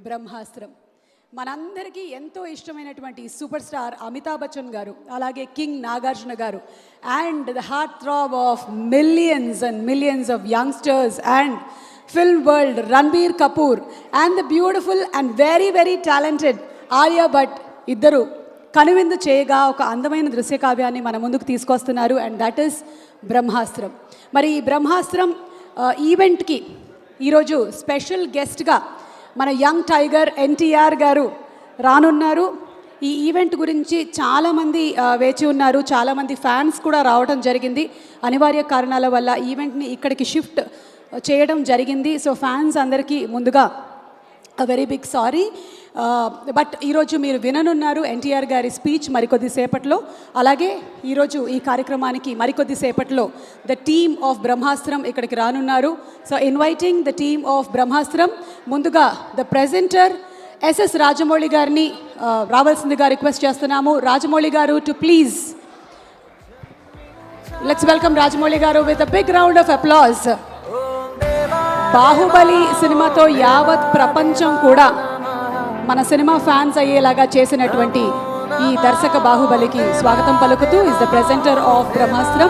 బ్రహ్మాస్త్రం మనందరికీ ఎంతో ఇష్టమైనటువంటి సూపర్ స్టార్ అమితాబ్ బచ్చన్ గారు, అలాగే king Nagarjuna garu, and the heart throb of millions and millions of youngsters and film world Ranbir Kapoor and the beautiful and very very talented Alia Bhatt ఇద్దరు కనువిందు చేయగా ఒక అందమైన దృశ్య కావ్యాన్ని మన ముందుకు తీసుకొస్తున్నారు. అండ్ దట్ ఈస్ బ్రహ్మాస్త్రం. మరి ఈ బ్రహ్మాస్త్రం ఈవెంట్కి ఈరోజు స్పెషల్ గెస్ట్గా మన యంగ్ టైగర్ NTR గారు రానున్నారు. ఈ ఈవెంట్ గురించి చాలామంది వేచి ఉన్నారు, చాలామంది ఫ్యాన్స్ కూడా రావడం జరిగింది. అనివార్య కారణాల వల్ల ఈవెంట్ని ఇక్కడికి షిఫ్ట్ చేయడం జరిగింది. సో ఫ్యాన్స్ అందరికీ ముందుగా వెరీ బిగ్ సారీ. బట్ ఈరోజు మీరు విననున్నారు NTR గారి స్పీచ్ మరికొద్దిసేపట్లో. అలాగే ఈరోజు ఈ కార్యక్రమానికి మరికొద్దిసేపట్లో ద టీమ్ ఆఫ్ బ్రహ్మాస్త్రం ఇక్కడికి రానున్నారు. So inviting the team of Brahmastram, ముందుగా ద ప్రెజెంటర్ SS రాజమౌళి గారిని రావాల్సిందిగా రిక్వెస్ట్ చేస్తున్నాము. Rajamouli garu to please let's welcome Rajamouli garu with a big round of applause. Baahubali సినిమాతో యావత్ ప్రపంచం కూడా మన సినిమా ఫ్యాన్స్ అయ్యేలాగా చేసినటువంటి ఈ దర్శక బాహుబలికి స్వాగతం పలుకుతూ is the presenter of Brahmastram.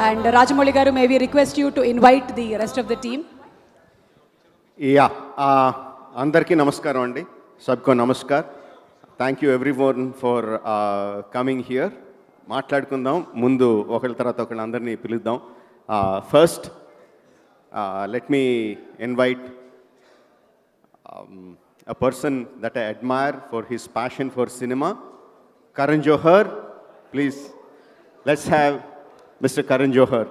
And Rajamouli garu, may we request you to invite the rest of the team. అందరికీ నమస్కారం అండి. సబ్కో నమస్కార్. Thank you everyone for coming here. మాట్లాడుకుందాం, ముందు ఒకళ్ళ తర్వాత ఒకళ్ళ అందరినీ పిలుద్దాం. First let me invite a person that I admire for his passion for cinema, Karan Johar. Please, let's have Mr. Karan Johar.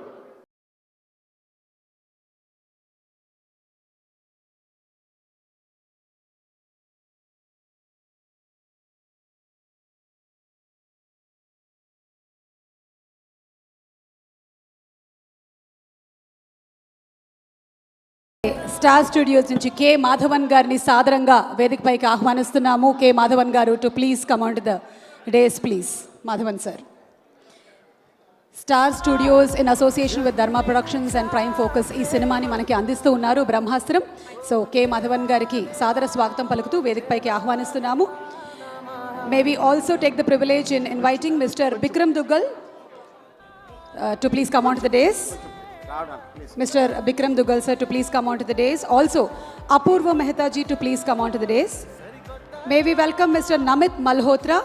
Star studios నుంచి కె మాధవన్ గారిని సాదరంగా వేదికపైకి ఆహ్వానిస్తున్నాము. కె మాధవన్ గారు to please come on to the days please. Madhavan sir. Star studios in association with ధర్మ productions and prime focus ఈ సినిమాని మనకి అందిస్తూ ఉన్నారు బ్రహ్మాస్త్రం. సో కె మాధవన్ గారికి సాదర స్వాగతం పలుకుతూ వేదికపైకి ఆహ్వానిస్తున్నాము. May we also take the privilege in inviting mister Bikram Duggal to please come on to the dais. Mr. Bikram Dugal sir to please come on to the dais. Also Apurva Mehta ji to please come on to the dais. May we welcome Mr. Namit Malhotra.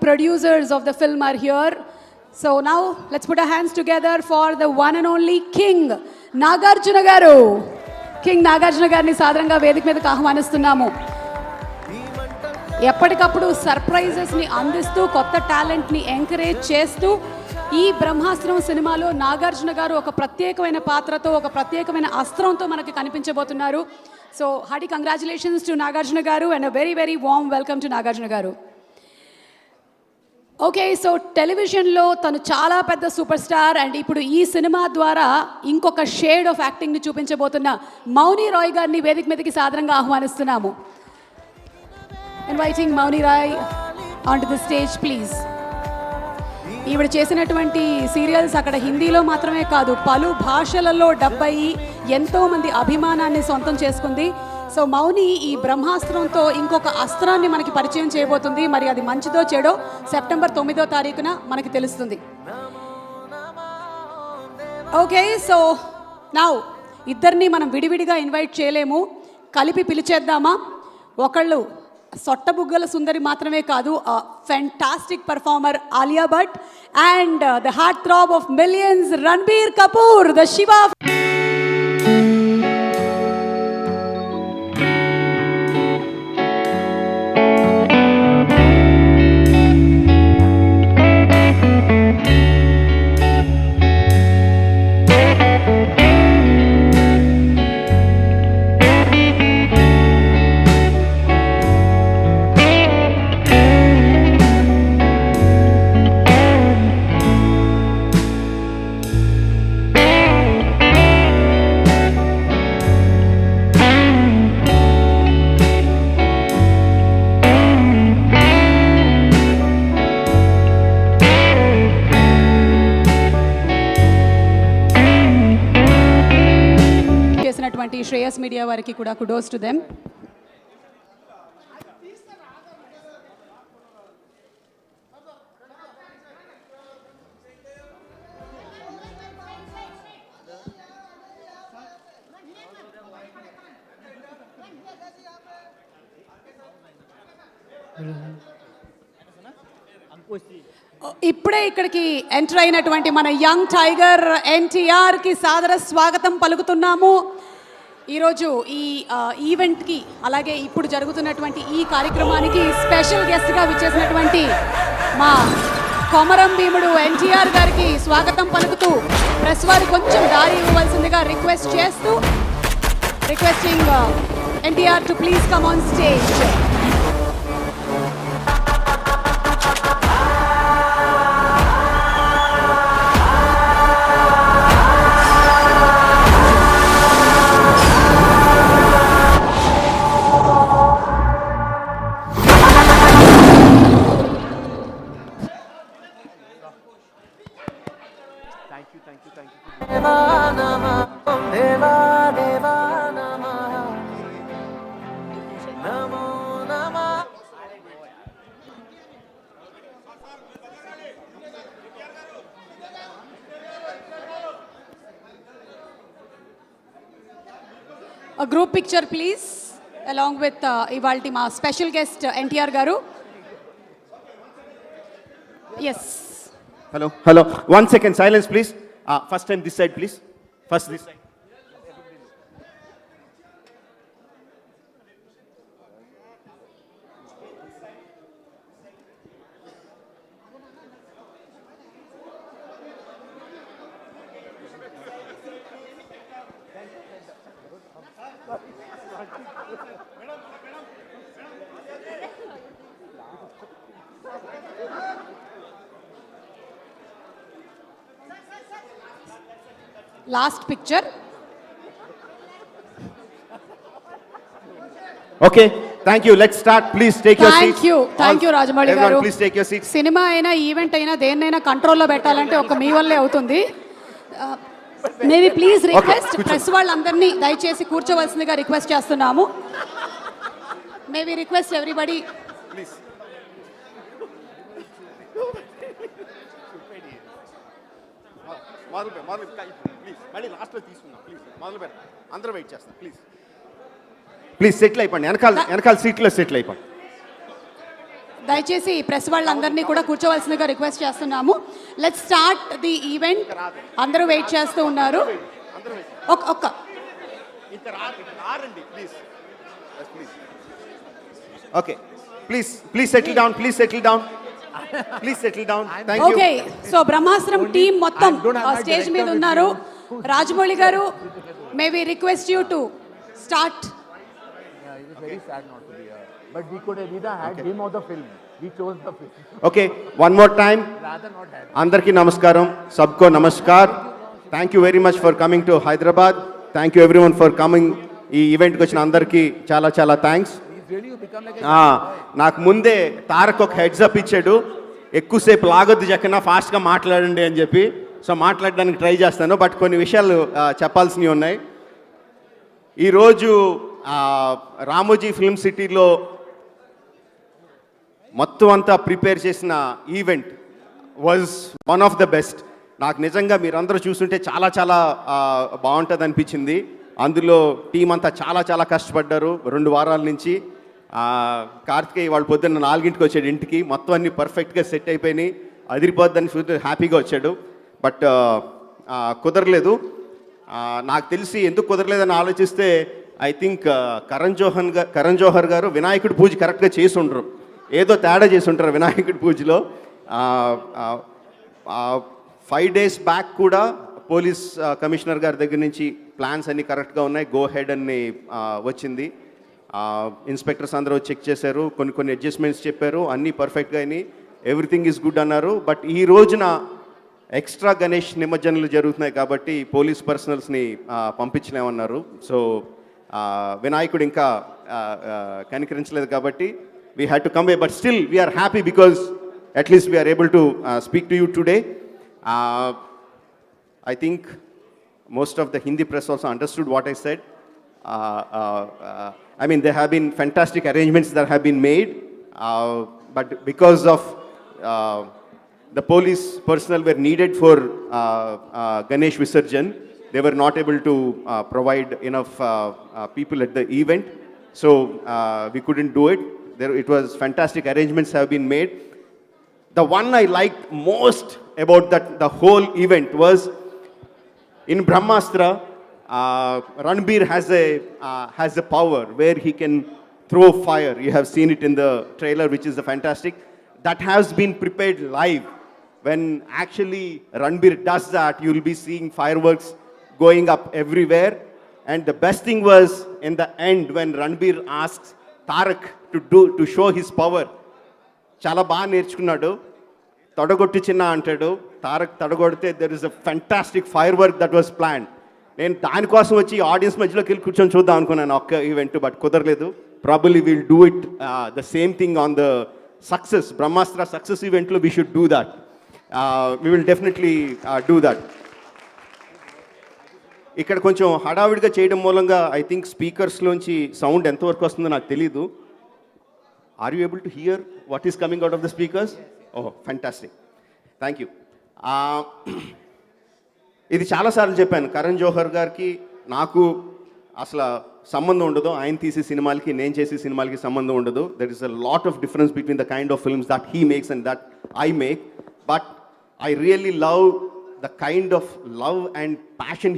Producers of the film are here. So now let's put our hands together for the one and only King Nagarjuna garu. King Nagarjuna గారిని సాదరంగా వేదిక మీదకి ఆహ్వానిస్తున్నాము. ఎప్పటికప్పుడు సర్ప్రైజెస్ని అందిస్తూ కొత్త టాలెంట్ని encourage చేస్తూ ఈ బ్రహ్మాస్త్రం సినిమాలో నాగార్జున గారు ఒక ప్రత్యేకమైన పాత్రతో, ఒక ప్రత్యేకమైన అస్త్రంతో మనకి కనిపించబోతున్నారు. So hearty congratulations to Nagarjuna garu and a very very warm welcome to Nagarjuna garu. Okay, so టెలివిజన్లో తను చాలా పెద్ద సూపర్ స్టార్ అండ్ ఇప్పుడు ఈ సినిమా ద్వారా ఇంకొక షేడ్ ఆఫ్ యాక్టింగ్ని చూపించబోతున్న మౌని రాయ్ గారిని వేదిక మీదకి సాదరంగా ఆహ్వానిస్తున్నాము. Inviting Mouni Roy on to the stage please. ఈవిడ చేసినటువంటి సీరియల్స్ అక్కడ హిందీలో మాత్రమే కాదు పలు భాషలలో డబ్ అయ్యి ఎంతోమంది అభిమానాన్ని సొంతం చేసుకుంది. సో మౌని ఈ బ్రహ్మాస్త్రంతో ఇంకొక అస్త్రాన్ని మనకి పరిచయం చేయబోతుంది. మరి అది మంచిదో చెడో సెప్టెంబర్ 9వ తారీఖున మనకి తెలుస్తుంది. ఓకే, సో నౌ ఇద్దరిని మనం విడివిడిగా ఇన్వైట్ చేయలేము, కలిపి పిలిచేద్దామా? ఒకళ్ళు సొట్టబుగ్గల సుందరి మాత్రమే కాదు, fantastic performer Alia Bhatt and the heart throb of millions Ranbir Kapoor, the Shiva. Shreyas media వారికి కూడా కుడోస్ టు దెమ్. ఇప్పుడే ఇక్కడికి ఎంటర్ అయినటువంటి మన యంగ్ టైగర్ ఎన్టీఆర్కి సాదర స్వాగతం పలుకుతున్నాము. ఈరోజు ఈ ఈవెంట్కి అలాగే ఇప్పుడు జరుగుతున్నటువంటి ఈ కార్యక్రమానికి స్పెషల్ గెస్ట్గా విచ్చేసినటువంటి మా కొమరం భీముడు ఎన్టీఆర్ గారికి స్వాగతం పలుకుతూ ప్రెస్ వారు కొంచెం దారి ఇవ్వవలసిందిగా requesting NTR to please come on stage. A group picture please along with ivalti ma special guest NTR garu. Yes. Hello. 1 second silence please. First time this side please. First this side. Last picture. Okay, thank you. Let's start. Please take your seats. Thank you Rajamouli garu. Please take your seats. Cinema అయినా event అయినా దేన్నైనా కంట్రోల్లో పెట్టాలంటే ఒక మీ వల్లే అవుతుంది. Maybe please request press వాళ్ళందరినీ దయచేసి కూర్చోవలసిందిగా రిక్వెస్ట్ చేస్తున్నాము. Maybe request everybody please. మొదలు ప్లీజ్ మళ్ళీ లాస్ట్లో తీసుకుందాం ప్లీజ్. మొదలు పెట్ట అందరూ వెయిట్ చేస్తాం ప్లీజ్ సెటిల్ అయిపోండి. వెనకాల సీట్లో సెటిల్ అయిపోండి. దయచేసి ప్రెస్ వాళ్ళందరినీ కూడా కూర్చోవలసిందిగా రిక్వెస్ట్ చేస్తున్నాము. Let's start the event. అందరూ వెయిట్ చేస్తూ ఉన్నారు. ఒక్క okay please settle down. Okay, so Brahmastram team మొత్తం స్టేజ్ మీద ఉన్నారు. Rajamouli garu, may we request you to start. Very sad not to be here, but we could have either had him or the film. We chose the film. Okay, one more time. Rather not had. Andarki namaskaram, sabko namaskar. Thank you very much for coming to Hyderabad. Thank you everyone for coming. ఈ ఈవెంట్కి వచ్చిన అందరికీ చాలా thanks. నాకు ముందే తారక్ ఒక heads up ఇచ్చాడు, ఎక్కువసేపు లాగొద్దు జక్కన ఫాస్ట్గా మాట్లాడండి అని చెప్పి. సో మాట్లాడడానికి ట్రై చేస్తాను, బట్ కొన్ని విషయాలు చెప్పాల్సినవి ఉన్నాయి. ఈరోజు రామోజీ ఫిల్మ్ సిటీలో మొత్తం అంతా ప్రిపేర్ చేసిన event was one of the best. నాకు నిజంగా మీరందరూ చూస్తుంటే చాలా బాగుంటుంది అనిపించింది. అందులో టీం అంతా చాలా కష్టపడ్డారు 2 వారాల నుంచి. కార్తికేయ వాళ్ళు పొద్దున్న 4ంటికి వచ్చాడు ఇంటికి, మొత్తం అన్ని పర్ఫెక్ట్గా సెట్ అయిపోయినాయి. అదిరిపోద్దని చూస్తే హ్యాపీగా వచ్చాడు. బట్ కుదరలేదు. నాకు తెలిసి ఎందుకు కుదరలేదని ఆలోచిస్తే ఐ థింక్ కరణ్ జోహర్ గారు వినాయకుడి పూజ కరెక్ట్గా చేసి ఉండరు, ఏదో తేడా చేసి ఉంటారు వినాయకుడి పూజలో. 5 days బ్యాక్ కూడా పోలీస్ కమిషనర్ గారి దగ్గర నుంచి ప్లాన్స్ అన్నీ కరెక్ట్గా ఉన్నాయి, గో హెడ్ అని వచ్చింది. ఇన్స్పెక్టర్స్ అందరూ చెక్ చేశారు, కొన్ని అడ్జస్ట్మెంట్స్ చెప్పారు, అన్నీ పర్ఫెక్ట్గా అయినాయి, ఎవ్రీథింగ్ ఈజ్ గుడ్ అన్నారు. బట్ ఈ రోజున ఎక్స్ట్రా గణేష్ నిమజ్జనలు జరుగుతున్నాయి కాబట్టి పోలీస్ పర్సనల్స్ని పంపించలేమన్నారు. సో వినాయకుడు ఇంకా కనికరించలేదు కాబట్టి we had to come but still we are happy because at least we are able to speak to you today. I think most of the Hindi press also understood what I said. I mean, there have been fantastic arrangements that have been made, but because of the police personnel were needed for Ganesh Visarjan, they were not able to provide enough people at the event, so we couldn't do it. It was fantastic arrangements have been made. The one I liked most about the whole event was in Brahmastra, Ranbir has a power where he can throw fire. You have seen it in the trailer, which is fantastic. That has been prepared live. When actually Ranbir does that, you will be seeing fireworks going up everywhere. And the best thing was in the end when Ranbir asks Tarak to show his power. చాలా బాగా నేర్చుకున్నాడు. తొడగొట్టి చిన్న అంటాడు. తారక్ తొడగొడితే there is a fantastic fire work that was plan. నేను దానికోసం వచ్చి ఆడియన్స్ మధ్యలోకి వెళ్ళి కూర్చొని చూద్దాం అనుకున్నాను ఒక్క ఈవెంట్, బట్ కుదరలేదు. Probably will do it the same thing on the success Brahmastra success ఈవెంట్లో we should do that. We will definitely do that. ఇక్కడ కొంచెం హడావిడిగా చేయడం మూలంగా ఐ థింక్ స్పీకర్స్లోంచి సౌండ్ ఎంతవరకు వస్తుందో నాకు తెలీదు. Are you able to hear what is coming out of the speakers? Oh, fantastic, thank you. ఇది చాలాసార్లు చెప్పాను, కరణ్ జోహర్ గారికి నాకు అసలు సంబంధం ఉండదు. ఆయన తీసే సినిమాలకి నేను చేసే సినిమాలకి సంబంధం ఉండదు. There is a lot of difference between the kind of films that he makes and that I make. But I really love the kind of love and passion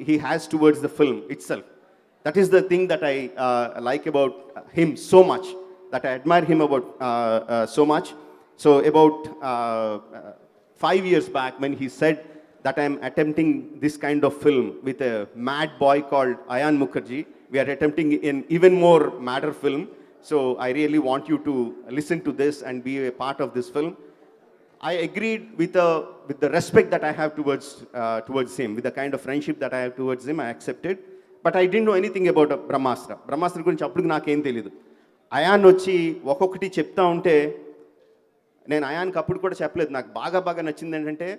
he has towards the film itself. That is the thing that I like about him so much, that I admire him about so much. So about 5 years back when he said that I am attempting this kind of film with a mad boy called Ayan Mukherjee, we are attempting an even more madder film. So I really want you to listen to this and be a part of this film. I agreed with the respect that I have towards him, with the kind of friendship that I have towards him. I accepted, but I didn't know anything about Brahmastra. Brahmastra గురించి అప్పుడు నాకేం తెలియదు. Ion వచ్చి ఒక్కొక్కటి చెప్తా ఉంటే నేను అయాన్కి అప్పుడు కూడా చెప్పలేదు. నాకు బాగా నచ్చింది ఏంటంటే,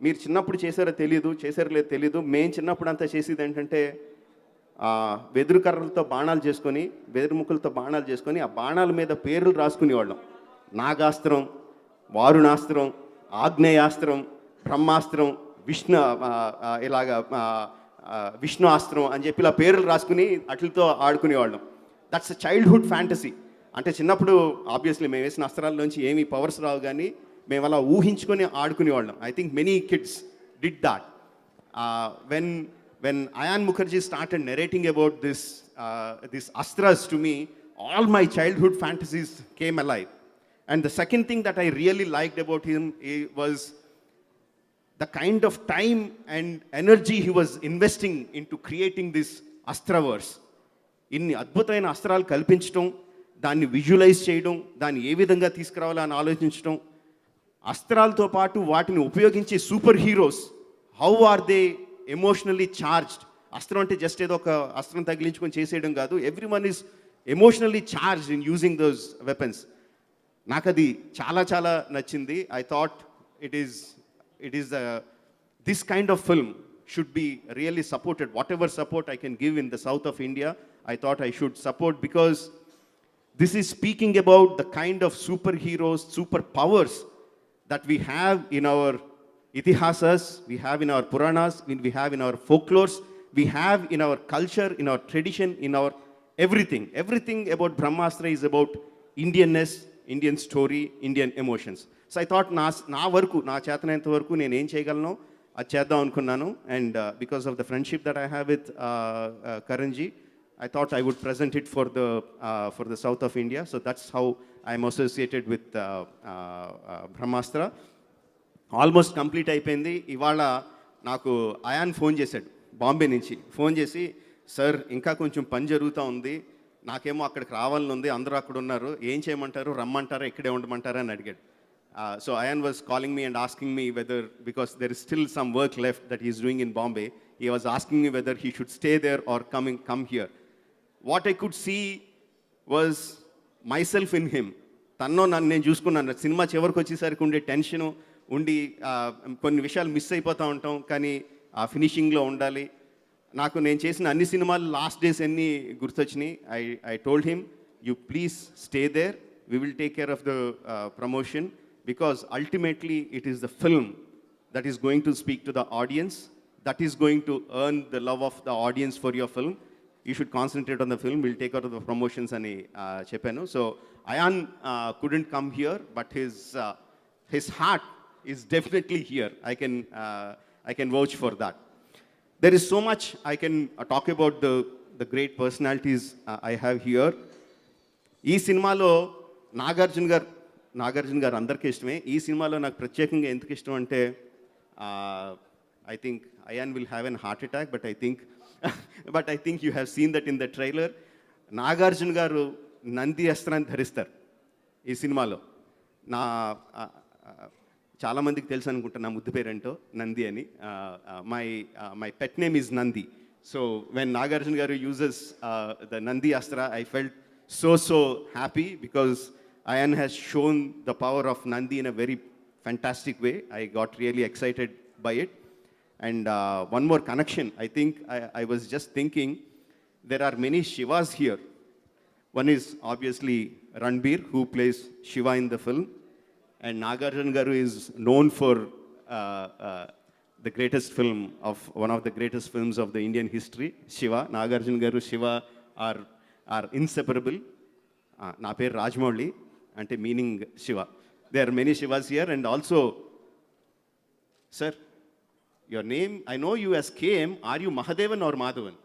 మీరు చిన్నప్పుడు చేశారో లేదు తెలీదు, మేము చిన్నప్పుడు అంతా చేసేది ఏంటంటే వెదురు కర్రలతో బాణాలు చేసుకొని, వెదురు ముక్కలతో బాణాలు చేసుకొని ఆ బాణాల మీద పేర్లు రాసుకునేవాళ్ళం. నాగాస్త్రం, వారుణాస్త్రం, ఆగ్నేయాస్త్రం, బ్రహ్మాస్త్రం, విష్ణు అస్త్రం అని చెప్పి ఇలా పేర్లు రాసుకుని అట్లతో ఆడుకునేవాళ్ళం. That's a childhood fantasy. అంటే చిన్నప్పుడు ఆబ్వియస్లీ మేము వేసిన అస్త్రాల్లోంచి ఏమీ పవర్స్ రావు, కానీ మేము అలా ఊహించుకొని ఆడుకునేవాళ్ళం. I think many kids did that. when Ayan Mukherjee started narrating about this astras to me, all my childhood fantasies came alive. And the second thing that I really liked about him was the kind of time and energy he was investing into creating this Astraverse. ఇన్ని అద్భుతమైన అస్త్రాలు కల్పించడం, దాన్ని visualise చేయడం, దాన్ని ఏ విధంగా తీసుకురావాలని ఆలోచించడం, అస్త్రాలతో పాటు వాటిని ఉపయోగించే super heroes, how are they emotionally charged. అస్త్రం అంటే జస్ట్ ఏదో ఒక అస్త్రం తగిలించుకొని చేసేయడం కాదు. Everyone is emotionally charged in using those weapons. నాకు అది చాలా నచ్చింది. I thought it is this kind of film should be really supported. Whatever support I can give in the south of India, I thought I should support, because this is speaking about the kind of super heroes, super powers that we have in our itihasas, we have in our puranas, we have in our folklores, we have in our culture, in our tradition, in our everything. Everything about Brahmastra is about Indianness, Indian story, Indian emotions. So I thought నా వరకు, నా చేతనంత వరకు నేను ఏం చేయగలను అది చేద్దాం అనుకున్నాను. And because of the friendship that I have with Karanji, I thought I would present it for the south of India. So that's how I am associated with Brahmastra. Almost complete అయిపోయింది. ఇవాళ నాకు ion phone చేశాడు బాంబే నుంచి. Phone చేసి, sir ఇంకా కొంచెం పని జరుగుతూ ఉంది, నాకేమో అక్కడికి రావాలని ఉంది, అందరూ అక్కడ ఉన్నారు, ఏం చేయమంటారు, రమ్మంటారా, ఇక్కడే ఉండమంటారా అని అడిగాడు. So Ayan was calling me and asking me whether, because there is still some work left that is doing in Bombay, he was asking me whether he should stay there or come here. What I could see was myself in him. తన్నో నన్ను నేను చూసుకున్నాను. Cinema చివరికి వచ్చేసరికి ఉండే tension ఉండి కొన్ని విషయాలు మిస్ అయిపోతూ ఉంటాం, కానీ ఆ ఫినిషింగ్లో ఉండాలి. నాకు నేను చేసిన అన్ని సినిమాలు లాస్ట్ డేస్ అన్నీ గుర్తొచ్చినాయి. I told him, you please stay there, we will take care of the promotion, because ultimately it is the film that is going to speak to the audience, that is going to earn the love of the audience for your film. You should concentrate on the film, we'll take out of the promotions ani cheppanu. So Ayan couldn't come here, but his heart is definitely here. I can vouch for that. There is so much I can talk about the great personalities I have here. ఈ సినిమాలో నాగార్జున గారు అందరికీ ఇష్టమే. ఈ సినిమాలో నాకు ప్రత్యేకంగా ఎందుకు ఇష్టం అంటే, I think Ayan will have a heart attack, but I think you have seen that in the trailer. Nagarjuna గారు నంది అస్త్రాన్ని ధరిస్తారు ఈ సినిమాలో. చాలామందికి తెలుసు అనుకుంటా నా ముద్దు పేరేంటో, నంది అని. My pet name is Nandi. So when Nagarjuna గారు యూజెస్ ద నంది అస్త్ర, I felt so happy because Ayan has shown the power of Nandi in a very fantastic way. I got really excited by it. And one more connection, I think I was just thinking, there are many Shivas here. One is obviously Ranbir, who plays Shiva in the film. And Nagarjuna Garu is known for the greatest film of, one of the greatest films of the Indian history, Shiva. Nagarjuna Garu, Shiva are inseparable. నా పేరు రాజమౌళి, అంటే meaning Shiva. There are many Shivas here. And also, sir, your name, I know you as KM. Are you Mahadevan or Madhavan?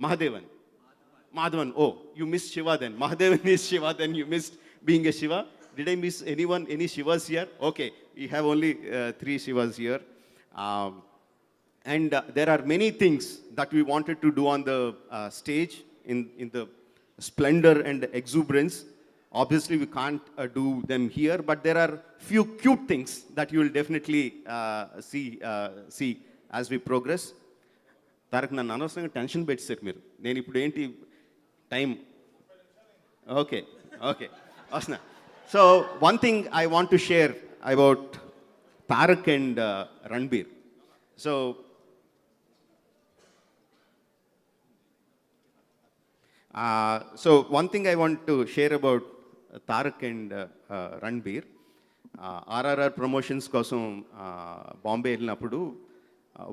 Madhavan. Oh, you missed Shiva then. Mahadevan is Shiva, then you missed being a Shiva. Did I miss anyone, any Shivas here? Okay, we have only 3 Shivas here. And there are many things that we wanted to do on the stage in the splendor and exuberance. Obviously, we can't do them here, but there are few cute things that you will definitely see as we progress. Tarak, nanu anavasaranga tension pettesaru meer. Nenu ippudu enti time. Okay. Asna. So one thing I want to share about Tarak and Ranbir. So one thing I want to share about Tarak and Ranbir. RRR promotions kosam Bombay వెళ్ళినప్పుడు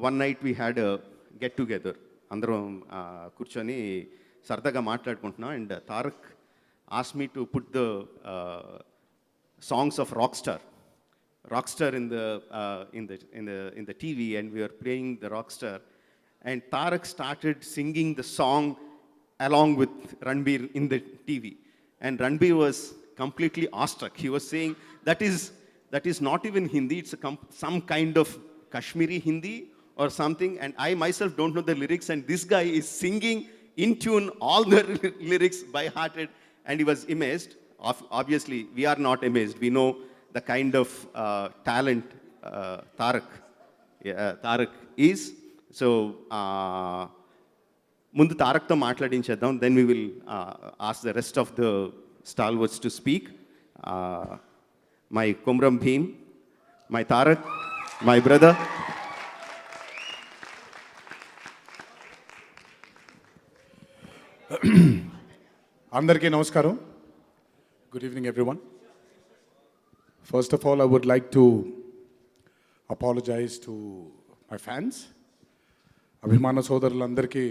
one night we had a get together. అందరం కూర్చొని సరదాగా మాట్లాడుకుంటున్నాం. And Tarak asked me to put the songs of Rockstar in the TV, and we were playing the Rockstar. And Tarak started singing the song along with Ranbir in the TV. And Ranbir was completely awestruck. He was saying, that is not even Hindi, it's some kind of Kashmiri Hindi or something. And I myself don't know the lyrics, and this guy is singing in tune all the lyrics by hearted, and he was amazed. Obviously, we are not amazed. We know the kind of talent Tarak is. So, ముందు తారక్తో మాట్లాడించేద్దాం, then we will ask the rest of the stalwarts to speak. My Kumram Bhim, my Tarak, my brother. అందరికీ నమస్కారం. Good evening everyone. First of all, I would like to apologize to my fans. అభిమాన సోదరులందరికీ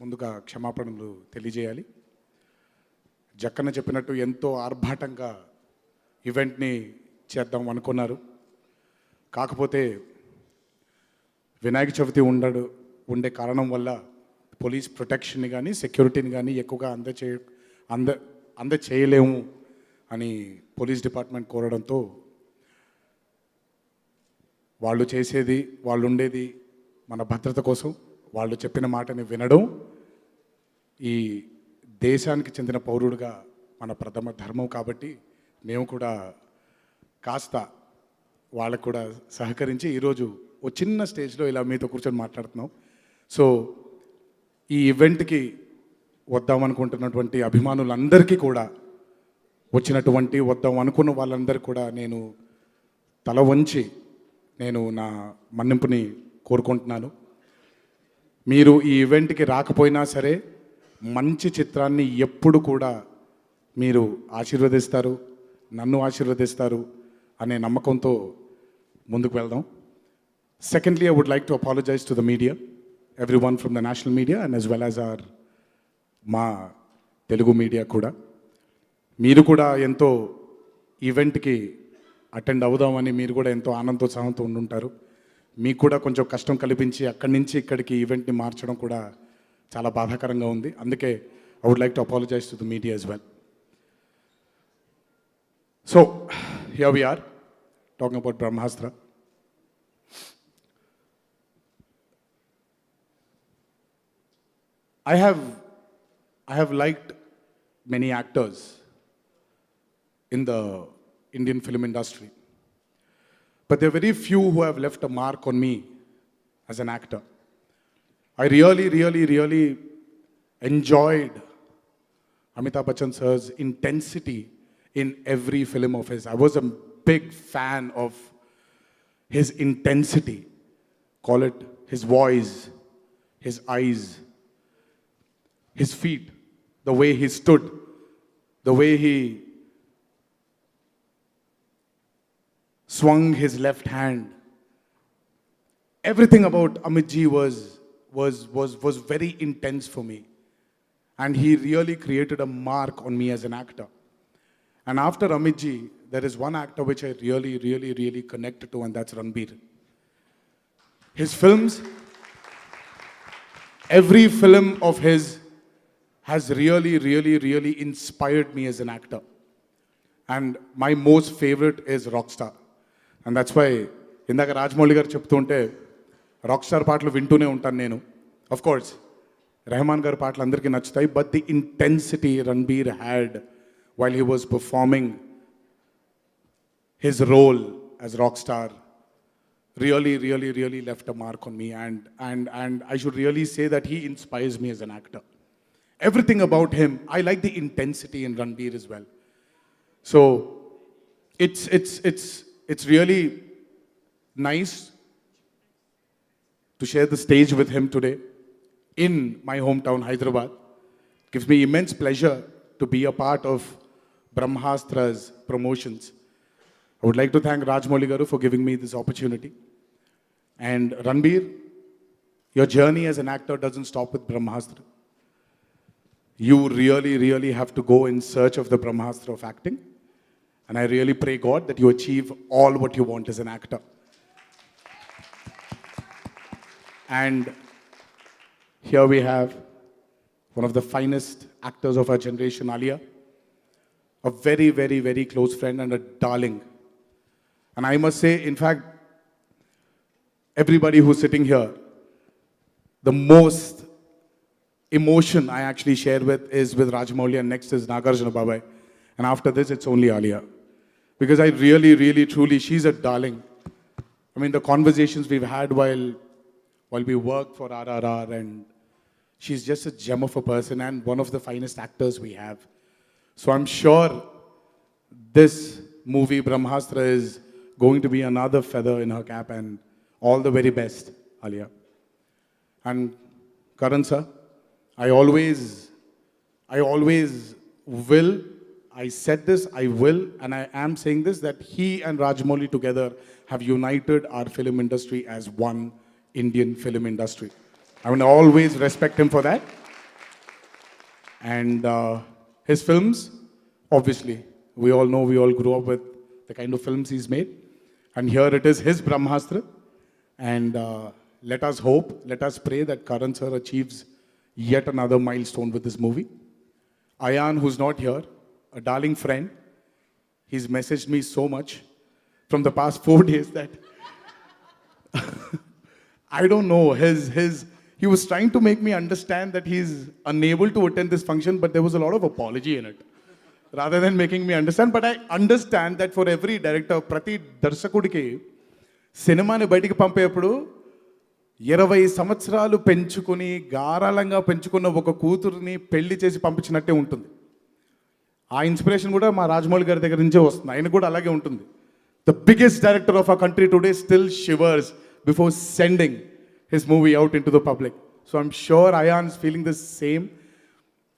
ముందుగా క్షమాపణలు తెలియజేయాలి. జక్కన చెప్పినట్టు ఎంతో ఆర్భాటంగా ఈవెంట్ని చేద్దాం అనుకున్నారు. కాకపోతే వినాయక చవితి ఉండే కారణం వల్ల పోలీస్ ప్రొటెక్షన్ని కానీ సెక్యూరిటీని కానీ ఎక్కువగా అందచేయలేము అని పోలీస్ డిపార్ట్మెంట్ కోరడంతో వాళ్ళు చేసేది, వాళ్ళు ఉండేది మన భద్రత కోసం. వాళ్ళు చెప్పిన మాటని వినడం ఈ దేశానికి చెందిన పౌరుడిగా మన ప్రథమ ధర్మం. కాబట్టి మేము కూడా కాస్త వాళ్ళకు కూడా సహకరించి ఈరోజు ఓ చిన్న స్టేజ్లో ఇలా మీతో కూర్చొని మాట్లాడుతున్నాం. సో ఈ ఈవెంట్కి వద్దామనుకుంటున్నటువంటి అభిమానులందరికీ కూడా, వద్దాం అనుకున్న వాళ్ళందరికీ కూడా నేను తల వంచి నేను నా మన్నింపుని కోరుకుంటున్నాను. మీరు ఈ ఈవెంట్కి రాకపోయినా సరే మంచి చిత్రాన్ని ఎప్పుడు కూడా మీరు ఆశీర్వదిస్తారు, నన్ను ఆశీర్వదిస్తారు అనే నమ్మకంతో ముందుకు వెళ్దాం. Secondly, I would like to apologize to the media, everyone from the national media and as well as our మా తెలుగు మీడియా కూడా. మీరు కూడా ఎంతో ఈవెంట్కి అటెండ్ అవుదామని మీరు కూడా ఎంతో ఆనందోత్సాహంతో ఉండుంటారు. మీకు కూడా కొంచెం కష్టం కల్పించి అక్కడి నుంచి ఇక్కడికి ఈవెంట్ని మార్చడం కూడా చాలా బాధాకరంగా ఉంది. అందుకే I would like to apologize to the media as well. So, here we are, talking about Brahmastra. I have liked many actors in the Indian film industry, but there are very few who have left a mark on me as an actor. I really enjoyed Amitabh Bachchan sir's intensity in every film of his. I was a big fan of his intensity. Call it his voice, his eyes, his feet, the way he stood, the way he swung his left hand. Everything about Amit ji was very intense for me. And he really created a mark on me as an actor. And after Amit ji, there is one actor which I really connected to, and that's Ranbir. His films, every film of his has really inspired me as an actor. And my most favorite is Rockstar. And that's why ఇందాక రాజమౌళి గారు చెప్తుంటే rockstar పాటలు వింటూనే ఉంటాను నేను. Of course Rahman గారి పాటలు అందరికీ నచ్చుతాయి, but the intensity Ranbir had while he was performing his role as Rockstar really left a mark on me, and I should really say that he inspires me as an actor. Everything about him, I like the intensity in Ranbir as well. So it's really nice to share the stage with him today in my hometown Hyderabad. It gives me immense pleasure to be a part of Brahmastra's promotions. I would like to thank Rajamouli garu for giving me this opportunity. And Ranbir, your journey as an actor doesn't stop with Brahmastra. You really have to go in search of the Brahmastra of acting. And I really pray God that you achieve all what you want as an actor. And here we have one of the finest actors of our generation, Alia. A very close friend and a darling. And I must say, in fact, everybody who's sitting here, the most emotion I actually share with is with Rajamouli, and next is Nagarjuna Babai. And after this, it's only Alia. Because I really, truly, she's a darling. I mean, the conversations we've had while we work for RRR, and she's just a gem of a person and one of the finest actors we have. So I'm sure this movie, Brahmastra, is going to be another feather in her cap, and all the very best, Alia. And Karan sir, I always will, I said this, I will, and I am saying this, that he and Rajamouli together have united our film industry as one Indian film industry. I will always respect him for that. And his films, obviously, we all know, we all grew up with the kind of films he's made. And here it is, his Brahmastra. And let us hope, let us pray that Karan sir achieves yet another milestone with this movie. Ayan, who's not here, a darling friend, he's messaged me so much from the past 4 days that I don't know, he was trying to make me understand that he's unable to attend this function, but there was a lot of apology in it, rather than making me understand. But I understand that for every director, prati darsakudiki, సినిమాని బయటికి పంపేప్పుడు 20 సంవత్సరాలు పెంచుకొని గారాలంగా పెంచుకున్న ఒక కూతురుని పెళ్లి చేసి పంపించినట్టే ఉంటుంది. ఆ ఇన్స్పిరేషన్ కూడా మా రాజమౌళి గారి దగ్గర నుంచే వస్తుంది. ఆయన కూడా అలాగే ఉంటుంది. The biggest director of our country today still shivers before sending his movie out into the public. So I'm sure Ayan's feeling the same.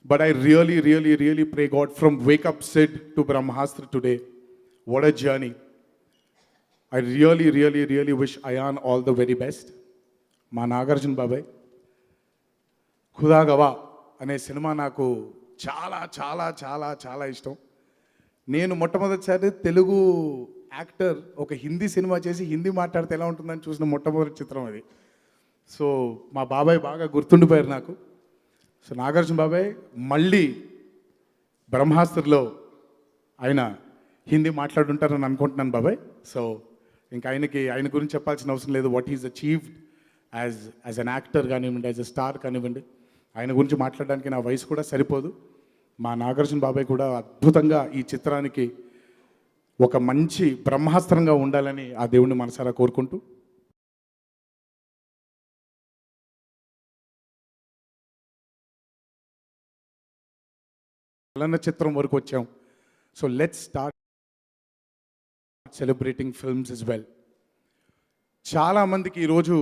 But I really, really, really pray God from Wake Up Sid to Brahmastra today. What a journey. I really, really, really wish Ayan all the very best. మా నాగార్జున బాబాయ్ ఖుదా గవా అనే cinema నాకు చాలా చాలా చాలా చాలా ఇష్టం. నేను మొట్టమొదటిసారి తెలుగు యాక్టర్ ఒక హిందీ సినిమా చేసి హిందీ మాట్లాడితే ఎలా ఉంటుందని చూసిన మొట్టమొదటి చిత్రం అది. సో మా బాబాయ్ బాగా గుర్తుండిపోయారు నాకు. సో నాగార్జున బాబాయ్ మళ్ళీ బ్రహ్మాస్త్రలో ఆయన హిందీ మాట్లాడుంటారని అనుకుంటున్నాను బాబాయ్. సో ఇంకా ఆయన గురించి చెప్పాల్సిన అవసరం లేదు. What is achieved as an actor కానివ్వండి, యాజ్ అ స్టార్ కానివ్వండి, ఆయన గురించి మాట్లాడడానికి నా వయసు కూడా సరిపోదు. మా నాగార్జున బాబాయ్ కూడా అద్భుతంగా ఈ చిత్రానికి ఒక మంచి బ్రహ్మాస్త్రంగా ఉండాలని ఆ దేవుణ్ణి మనసారా కోరుకుంటూ చలనచిత్రం వరకు వచ్చాం. So let's start celebrating films is well. చాలామందికి ఈరోజు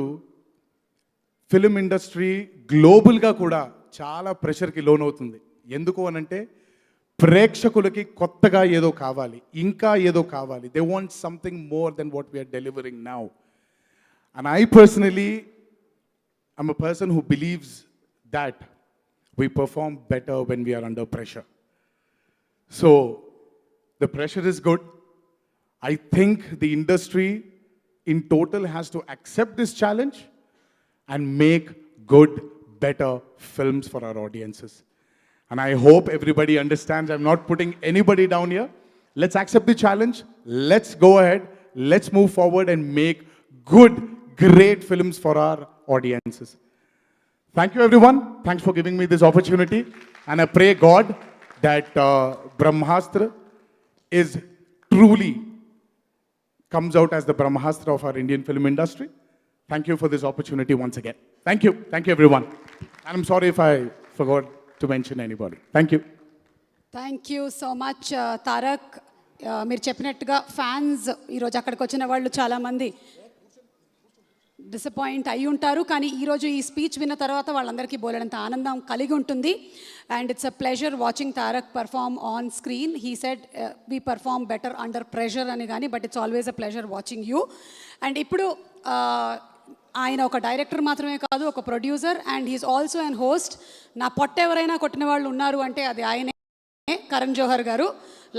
ఫిలిం ఇండస్ట్రీ గ్లోబల్గా కూడా చాలా ప్రెషర్కి లోనవుతుంది. ఎందుకు అనంటే ప్రేక్షకులకి కొత్తగా ఏదో కావాలి, ఇంకా ఏదో కావాలి. They want something more then what we are delivering now. And I personally I'm a person who believes that we perform better when we are under pressure. So the pressure is good. I think the industry in total has to accept this challenge and make good, better films for our audiences. And I hope everybody understands. I'm not putting anybody down here. Let's accept the challenge. Let's go ahead. Let's move forward and make good, great films for our audiences. Thank you, everyone. Thanks for giving me this opportunity. And I pray God that Brahmastra is truly comes out as the Brahmastra of our Indian film industry. Thank you for this opportunity once again. Thank you. Thank you, everyone. And I'm sorry if I forgot to mention anybody. Thank you. Thank you so much Tarak. మీరు చెప్పినట్టుగా fans ఈరోజు అక్కడికి వచ్చిన వాళ్ళు చాలామంది disappoint అయి ఉంటారు. కానీ ఈరోజు ఈ స్పీచ్ విన్న తర్వాత వాళ్ళందరికీ బోలెడంత ఆనందం కలిగి ఉంటుంది. And it's a pleasure watching Tarak perform on screen. He said we perform better under pressure అని కానీ, but it's always a pleasure watching you. And ఇప్పుడు ఆయన ఒక డైరెక్టర్ మాత్రమే కాదు, ఒక producer, and he is also and host. నా పొట్ట ఎవరైనా కొట్టిన వాళ్ళు ఉన్నారు అంటే అది ఆయనే, కరణ్ జోహర్ గారు.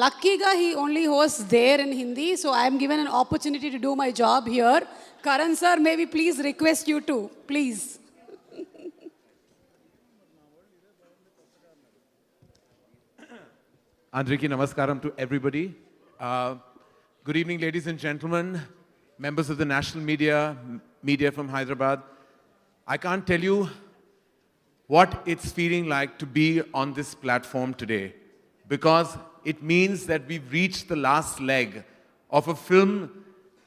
లక్కీగా he only host there in Hindi, so I'm given an opportunity to do my job here. Karan sir, may we please request you to, please. Andriki namaskaram to everybody. Good evening, ladies and gentlemen, members of the national media from Hyderabad. I can't tell you what it's feeling like to be on this platform today, because it means that we've reached the last leg of a film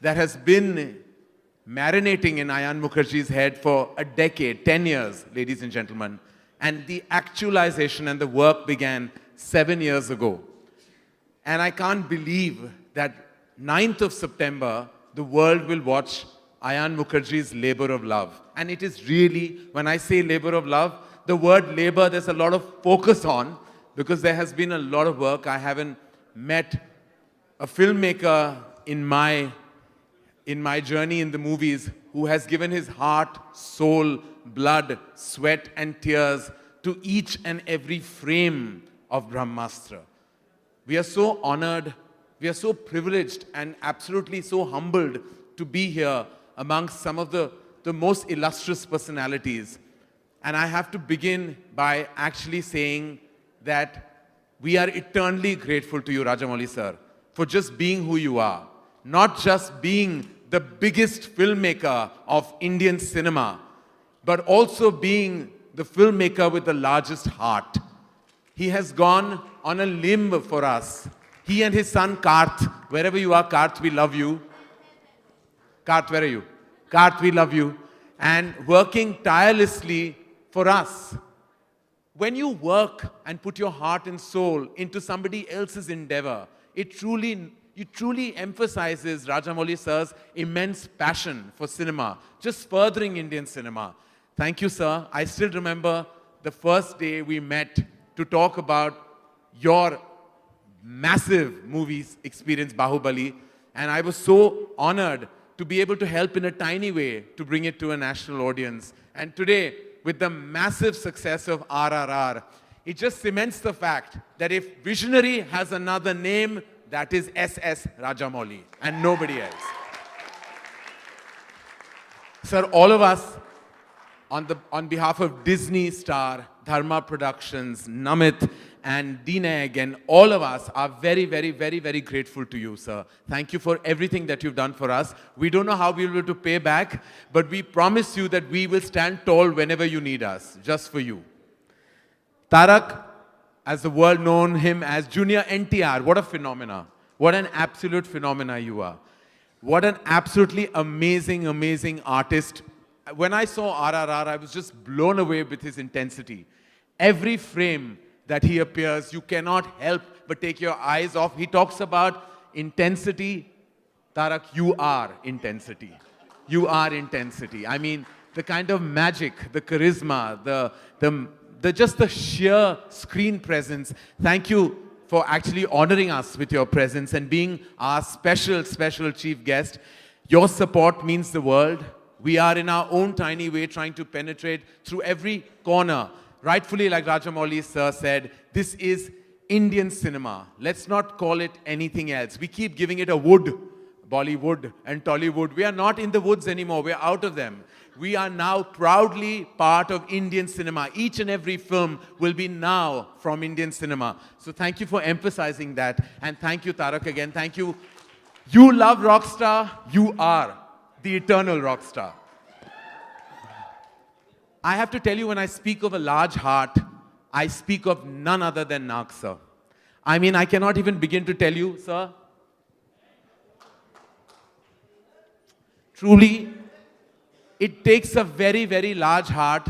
that has been marinating in Ayan Mukherjee's head for a decade, 10 years, ladies and gentlemen. And the actualization and the work began 7 years ago. And I can't believe that 9th of September, the world will watch Ayan Mukherjee's Labor of Love. And it is really, when I say labor of love, the word labor, there's a lot of focus on, because there has been a lot of work. I haven't met a filmmaker in my journey in the movies who has given his heart, soul, blood, sweat and tears to each and every frame of Brahmastra. We are so honored, we are so privileged and absolutely so humbled to be here amongst some of the most illustrious personalities. And I have to begin by actually saying that we are eternally grateful to you, Rajamouli sir, for just being who you are. Not just being the biggest filmmaker of Indian cinema, but also being the filmmaker with the largest heart. He has gone on a limb for us. He and his son Karth, wherever you are, Karth, we love you. Karth, where are you? Karth, we love you. And working tirelessly for us. When you work and put your heart and soul into somebody else's endeavor, it truly emphasizes Rajamouli sir's immense passion for cinema, just furthering Indian cinema. Thank you, sir. I still remember the first day we met to talk about your massive movies experience, Bahubali, and I was so honored to be able to help in a tiny way to bring it to a national audience. And today, with the massive success of RRR, it just cements the fact that if Visionary has another name, that is SS Rajamouli and nobody else. Sir, all of us, on behalf of Disney Star, Dharma Productions, Namit, and Dineg, and all of us are very, very, very, very grateful to you, sir. Thank you for everything that you've done for us. We don't know how we'll be able to pay back, but we promise you that we will stand tall whenever you need us, just for you. Tarak, as the world known him as Junior NTR, what a phenomena. What an absolute phenomena you are. What an absolutely amazing, amazing artist. When I saw RRR, I was just blown away with his intensity. Every frame that he appears, you cannot help but take your eyes off. He talks about intensity. Tarak, you are intensity. You are intensity. I mean, the kind of magic, the charisma, just the sheer screen presence. Thank you for actually honoring us with your presence and being our special, special chief guest. Your support means the world. We are in our own tiny way trying to penetrate through every corner. Rightfully, like Rajamouli sir said, this is Indian cinema. Let's not call it anything else. We keep giving it a wood, Bollywood and Tollywood. We are not in the woods anymore. We are out of them. We are now proudly part of Indian cinema. Each and every film will be now from Indian cinema. So thank you for emphasizing that. And thank you, Tarak, again. Thank you. You love Rockstar. You are the eternal Rockstar. I have to tell you, when I speak of a large heart, I speak of none other than Nag, sir. I mean, I cannot even begin to tell you, sir. Truly, it takes a very, very large heart